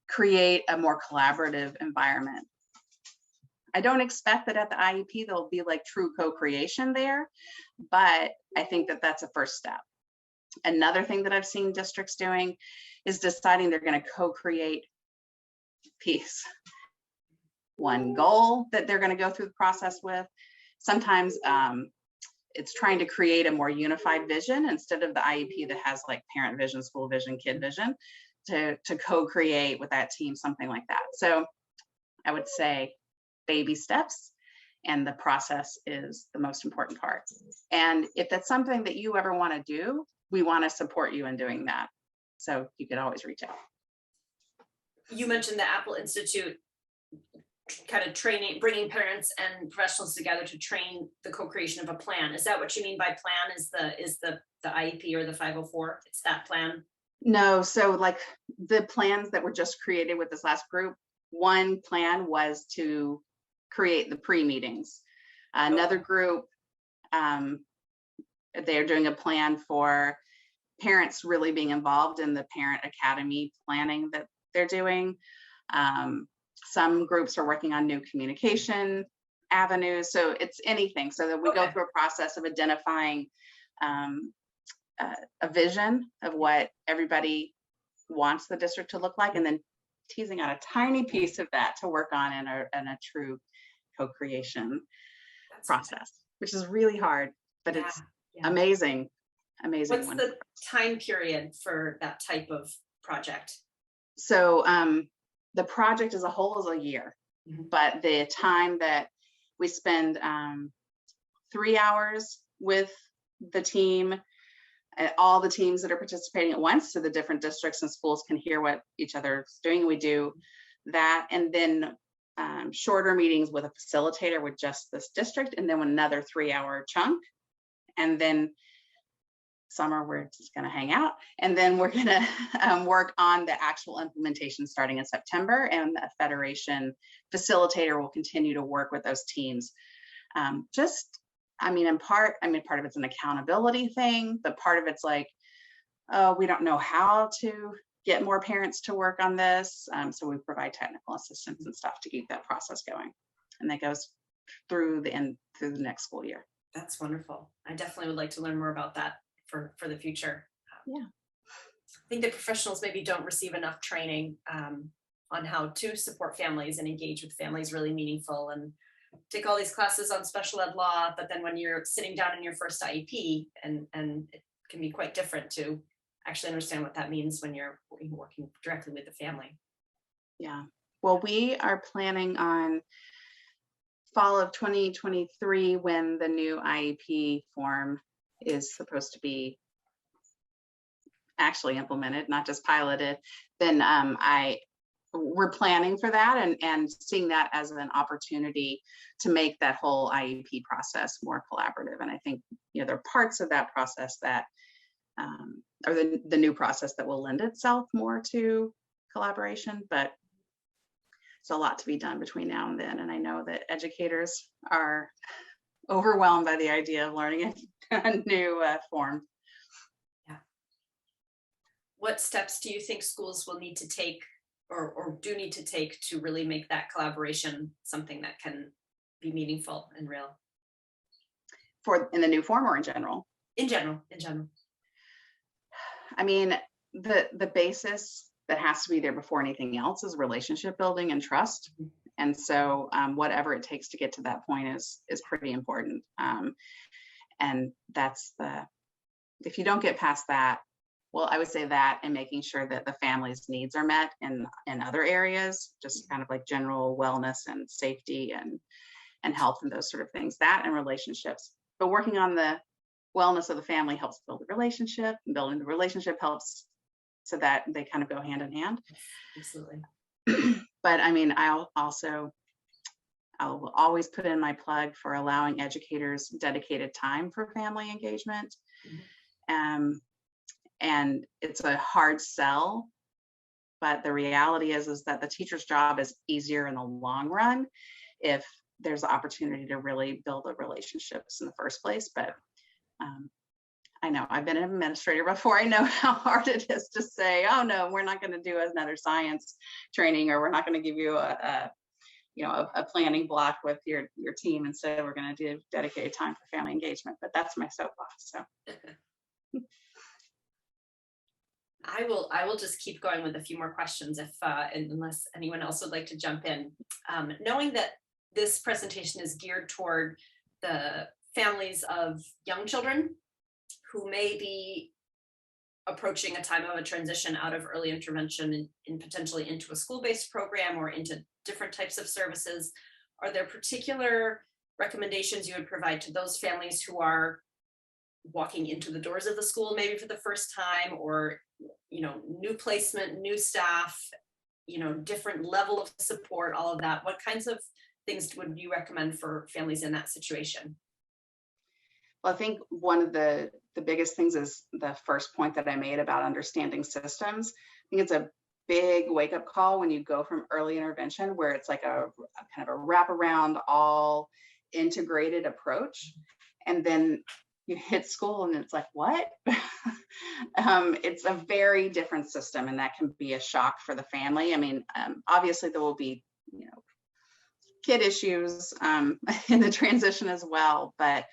[SPEAKER 2] create a more collaborative environment. I don't expect that at the IEP there'll be like true co-creation there, but I think that that's a first step. Another thing that I've seen districts doing is deciding they're going to co-create peace. One goal that they're going to go through the process with. Sometimes it's trying to create a more unified vision instead of the IEP that has like parent vision, school vision, kid vision, to co-create with that team, something like that. So I would say baby steps, and the process is the most important part. And if that's something that you ever want to do, we want to support you in doing that. So you could always reach out.
[SPEAKER 1] You mentioned the Apple Institute. kind of training, bringing parents and professionals together to train the co-creation of a plan. Is that what you mean by plan? Is the IEP or the 504? It's that plan?
[SPEAKER 2] No, so like the plans that were just created with this last group, one plan was to create the pre-meetings. Another group, they're doing a plan for parents really being involved in the parent academy planning that they're doing. Some groups are working on new communication avenues. So it's anything, so that we go
[SPEAKER 1] Okay.
[SPEAKER 2] through a process of identifying a vision of what everybody wants the district to look like, and then teasing out a tiny piece of that to work on in a true co-creation
[SPEAKER 1] That's-
[SPEAKER 2] process, which is really hard, but
[SPEAKER 1] Yeah,
[SPEAKER 2] it's
[SPEAKER 1] yeah.
[SPEAKER 2] amazing
[SPEAKER 1] What's
[SPEAKER 2] one.
[SPEAKER 1] the time period for that type of project?
[SPEAKER 2] So the project as a whole is a year,
[SPEAKER 1] Mhm.
[SPEAKER 2] but the time that we spend 3 hours with the team, all the teams that are participating at once, so the different districts and schools can hear what each other's doing. We do that, and then shorter meetings with a facilitator with just this district, and then another 3-hour chunk. And then summer, we're just going to hang out, and then we're going to work on the actual implementation starting in September, and the federation facilitator will continue to work with those teams. Part of it's an accountability thing, but part of it's like, oh, we don't know how to get more parents to work on this, so we provide technical assistance and stuff to keep that process going, and that goes through the next school year.
[SPEAKER 1] That's wonderful. I definitely would like to learn more about that for the future.
[SPEAKER 2] Yeah.
[SPEAKER 1] I think that professionals maybe don't receive enough training on how to support families and engage with families really meaningful, and take all these classes on special ed law, but then when you're sitting down in your first IEP, and it can be quite different to actually understand what that means when you're working directly with the family.
[SPEAKER 2] Yeah. Well, we are planning on fall of 2023 when the new IEP form is supposed to be actually implemented, not just piloted. Then we're planning for that, and seeing that as an opportunity to make that whole IEP process more collaborative. And I think, there are parts of that process that or the new process that will lend itself more to collaboration, but it's a lot to be done between now and then. And I know that educators are overwhelmed by the idea of learning a new form.
[SPEAKER 1] Yeah. What steps do you think schools will need to take or do need to take to really make that collaboration something that can be meaningful and real?
[SPEAKER 2] In the new form or in general?
[SPEAKER 1] In general.
[SPEAKER 2] I mean, the basis that has to be there before anything else is relationship building and trust. And so whatever it takes to get to that point is pretty important. And that's if you don't get past that, well, I would say that, and making sure that the family's needs are met in other areas, just kind of like general wellness and safety and health and those sort of things, that and relationships. But working on the wellness of the family helps build a relationship, and building the relationship helps so that they kind of go hand in hand.
[SPEAKER 1] Absolutely.
[SPEAKER 2] But I mean, I'll always put in my plug for allowing educators dedicated time for family engagement. And it's a hard sell, but the reality is that the teacher's job is easier in the long run if there's the opportunity to really build the relationships in the first place. But I know I've been an administrator before. I know how hard it is to say, oh no, we're not going to do another science training, or we're not going to give you a planning block with your team. Instead, we're going to do dedicated time for family engagement. But that's my soapbox. So
[SPEAKER 1] I will just keep going with a few more questions unless anyone else would like to jump in. Knowing that this presentation is geared toward the families of young children who may be approaching a time of a transition out of early intervention and potentially into a school-based program or into different types of services, are there particular recommendations you would provide to those families who are walking into the doors of the school maybe for the first time, or new placement, new staff, different level of support, all of that. What kinds of things would you recommend for families in that situation?
[SPEAKER 2] Well, I think one of the biggest things is the first point that I made about understanding systems. I think it's a big wake up call when you go from early intervention, where it's like a kind of a wraparound, all integrated approach. And then you hit school and it's like, what? It's a very different system, and that can be a shock for the family. I mean, obviously there will be, kid issues in the transition as well, but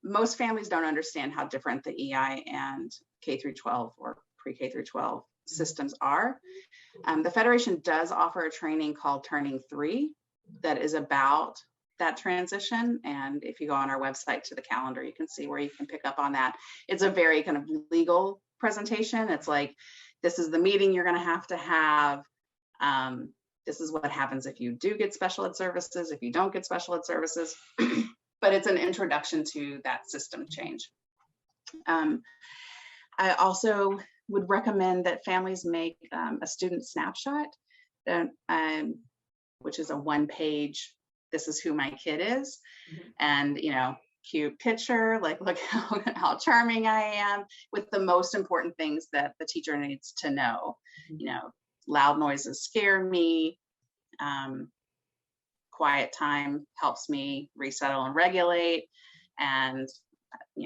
[SPEAKER 2] most families don't understand how different the EI and K through 12 or pre-K through 12 systems are. The Federation does offer a training called Turning 3 that is about that transition. And if you go on our website to the calendar, you can see where you can pick up on that. It's a very kind of legal presentation. It's like, this is the meeting you're going to have. This is what happens if you do get special ed services, if you don't get special ed services. But it's an introduction to that system change. I also would recommend that families make a student snapshot, which is a one-page, this is who my kid is, and cute picture, like look how charming I am, with the most important things that the teacher needs to know. Loud noises scare me. Quiet time helps me resettle and regulate. And,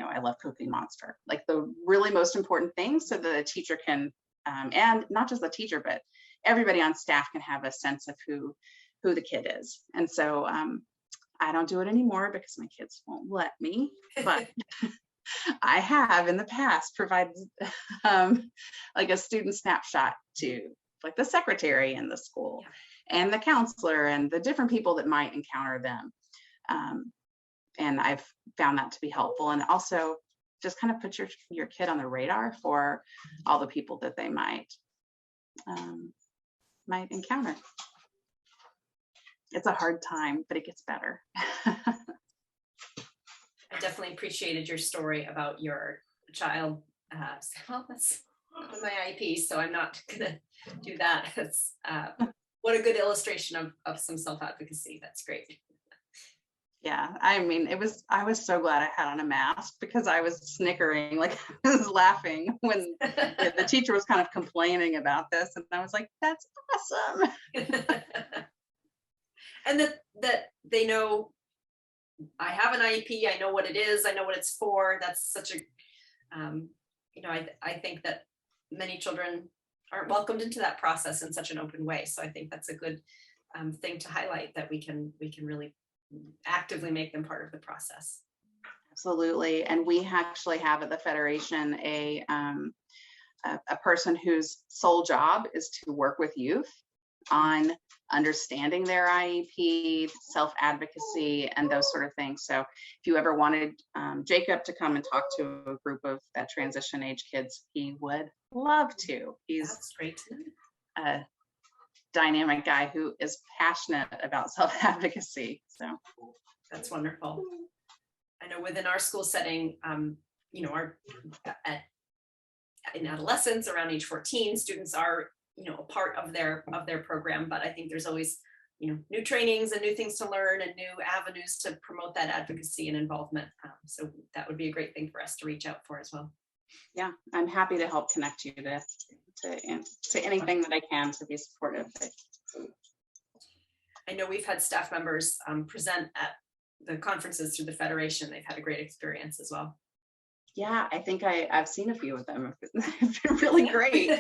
[SPEAKER 2] I love Cookie Monster, like the really most important things, so that a teacher can, and not just the teacher, but everybody on staff can have a sense of who the kid is. And so I don't do it anymore because my kids won't let me, but I have in the past provided like a student snapshot to like the secretary in the school and the counselor and the different people that might encounter them. And I've found that to be helpful, and also just kind of put your kid on the radar for all the people that they might encounter. It's a hard time, but it gets better.
[SPEAKER 1] I definitely appreciated your story about your child. Well, that's not my IEP, so I'm not gonna do that. That's what a good illustration of some self-advocacy. That's great.
[SPEAKER 2] Yeah, I mean, I was so glad I had on a mask, because I was snickering, like I was laughing when the teacher was kind of complaining about this, and I was like, that's awesome.
[SPEAKER 1] And that they know I have an IEP, I know what it is, I know what it's for. That's such a, I think that many children aren't welcomed into that process in such an open way. So I think that's a good thing to highlight, that we can really actively make them part of the process.
[SPEAKER 2] Absolutely. And we actually have at the Federation a person whose sole job is to work with youth on understanding their IEP, self-advocacy, and those sort of things. So if you ever wanted Jacob to come and talk to a group of that transition age kids, he would love to. He's
[SPEAKER 1] great.
[SPEAKER 2] A dynamic guy who is passionate about self-advocacy. So
[SPEAKER 1] that's wonderful. I know within our school setting, in adolescence around age 14, students are a part of their program, but I think there's always new trainings and new things to learn and new avenues to promote that advocacy and involvement. So that would be a great thing for us to reach out for as well.
[SPEAKER 2] Yeah, I'm happy to help connect you to anything that I can to be supportive.
[SPEAKER 1] I know we've had staff members present at the conferences through the Federation. They've had a great experience as well.
[SPEAKER 2] Yeah, I think I've seen a few of them. It's been really great.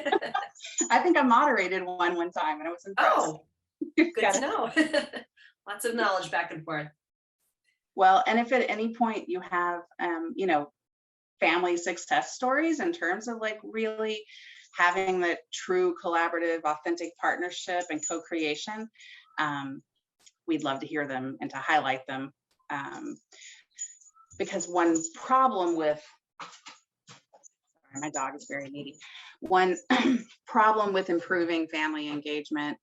[SPEAKER 2] I think I moderated one time and I was impressed.
[SPEAKER 1] Oh, good to know. Lots of knowledge back and forth.
[SPEAKER 2] Well, and if at any point you have, family success stories in terms of like really having the true collaborative, authentic partnership and co-creation, we'd love to hear them and to highlight them. Because one problem with, sorry, my dog is very needy. One problem with improving family engagement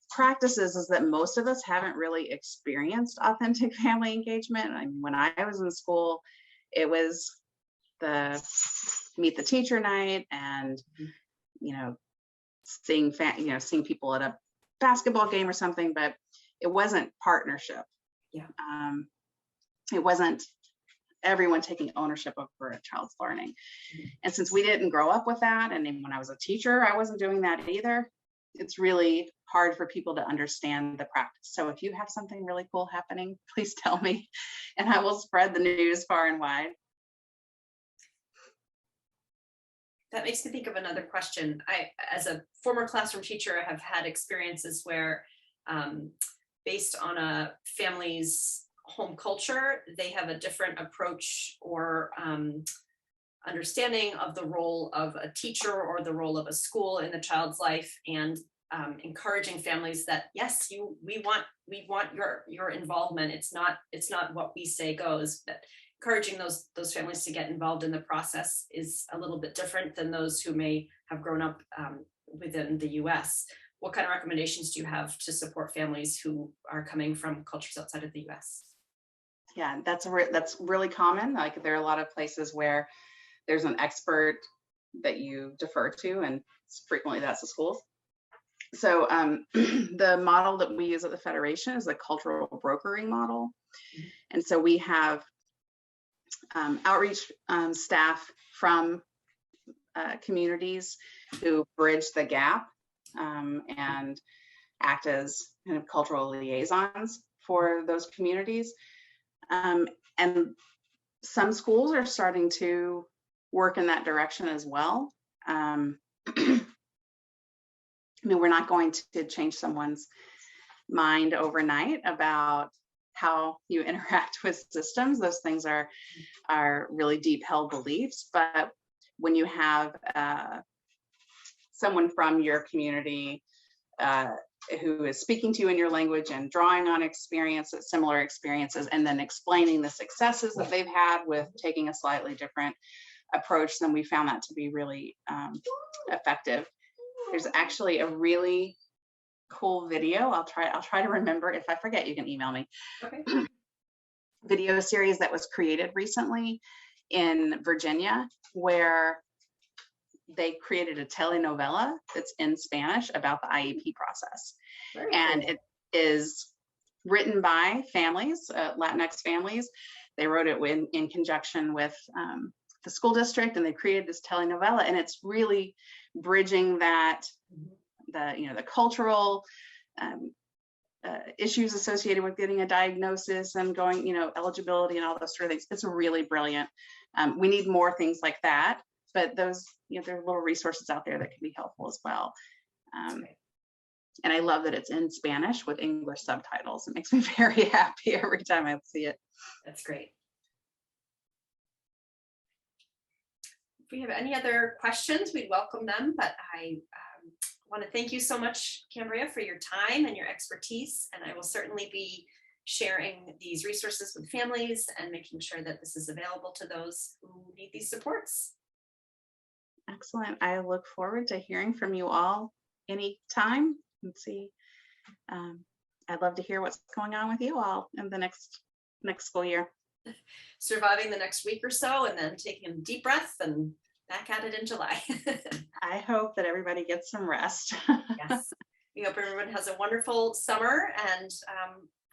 [SPEAKER 2] practices is that most of us haven't really experienced authentic family engagement. I mean, when I was in school, it was the meet the teacher night and, seeing seeing people at a basketball game or something, but it wasn't partnership.
[SPEAKER 1] Yeah.
[SPEAKER 2] It wasn't everyone taking ownership over a child's learning. And since we didn't grow up with that, and even when I was a teacher, I wasn't doing that either, it's really hard for people to understand the practice. So if you have something really cool happening, please tell me, and I will spread the news far and wide.
[SPEAKER 1] That makes me think of another question. I, as a former classroom teacher, have had experiences where, based on a family's home culture, they have a different approach or understanding of the role of a teacher or the role of a school in the child's life, and encouraging families that yes, we want your involvement. It's not what we say goes, but encouraging those families to get involved in the process is a little bit different than those who may have grown up within the US. What kind of recommendations do you have to support families who are coming from cultures outside of the US?
[SPEAKER 2] Yeah, that's really common. Like there are a lot of places where there's an expert that you defer to, and frequently that's the schools. So the model that we use at the Federation is the cultural brokering model. And so we have outreach staff from communities who bridge the gap and act as kind of cultural liaisons for those communities. And some schools are starting to work in that direction as well. I mean, we're not going to change someone's mind overnight about how you interact with systems. Those things are really deep held beliefs. But when you have someone from your community who is speaking to you in your language and drawing on experiences, similar experiences, and then explaining the successes that they've had with taking a slightly different approach, then we found that to be really effective. There's actually a really cool video. I'll try to remember. If I forget, you can email me.
[SPEAKER 1] Okay.
[SPEAKER 2] Video series that was created recently in Virginia, where they created a telenovela that's in Spanish about the IEP process.
[SPEAKER 1] Very
[SPEAKER 2] And
[SPEAKER 1] cool.
[SPEAKER 2] it is written by families, Latinx families. They wrote it in conjunction with the school district, and they created this telenovela, and it's really bridging that the cultural issues associated with getting a diagnosis and going, eligibility and all those sort of things. It's really brilliant. We need more things like that, but those, there are little resources out there that can be helpful as well. And I love that it's in Spanish with English subtitles. It makes me very happy every time I see it.
[SPEAKER 1] That's great. If we have any other questions, we'd welcome them, but I want to thank you so much, Cambria, for your time and your expertise, and I will certainly be sharing these resources with families and making sure that this is available to those who need these supports.
[SPEAKER 2] Excellent. I look forward to hearing from you all anytime and see. I'd love to hear what's going on with you all in the next school year.
[SPEAKER 1] Surviving the next week or so, and then taking a deep breath and back at it in July.
[SPEAKER 2] I hope that everybody gets some rest.
[SPEAKER 1] Yes, we hope everyone has a wonderful summer, and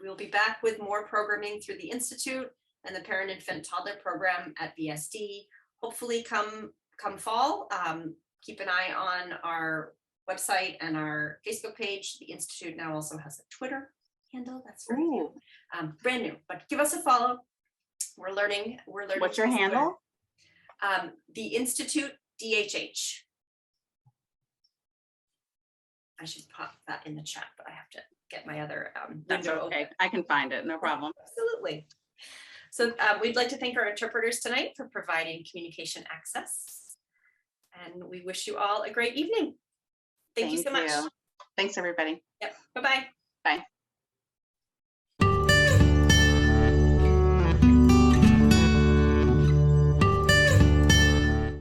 [SPEAKER 1] we'll be back with more programming through the Institute and the Parent Infant Toddler program at BSD. Hopefully come fall. Keep an eye on our website and our Facebook page. The Institute now also has a Twitter handle. That's very new. Brand new, but give us a follow. We're learning.
[SPEAKER 2] What's your handle?
[SPEAKER 1] The Institute DHH. I should pop that in the chat, but I have to get my other
[SPEAKER 2] That's
[SPEAKER 1] window
[SPEAKER 2] okay.
[SPEAKER 1] open.
[SPEAKER 2] I can find it, no problem.
[SPEAKER 1] Absolutely. So we'd like to thank our interpreters tonight for providing communication access. And we wish you all a great evening. Thank you so much.
[SPEAKER 2] Thanks, everybody.
[SPEAKER 1] Yep. Bye-bye.
[SPEAKER 2] Bye.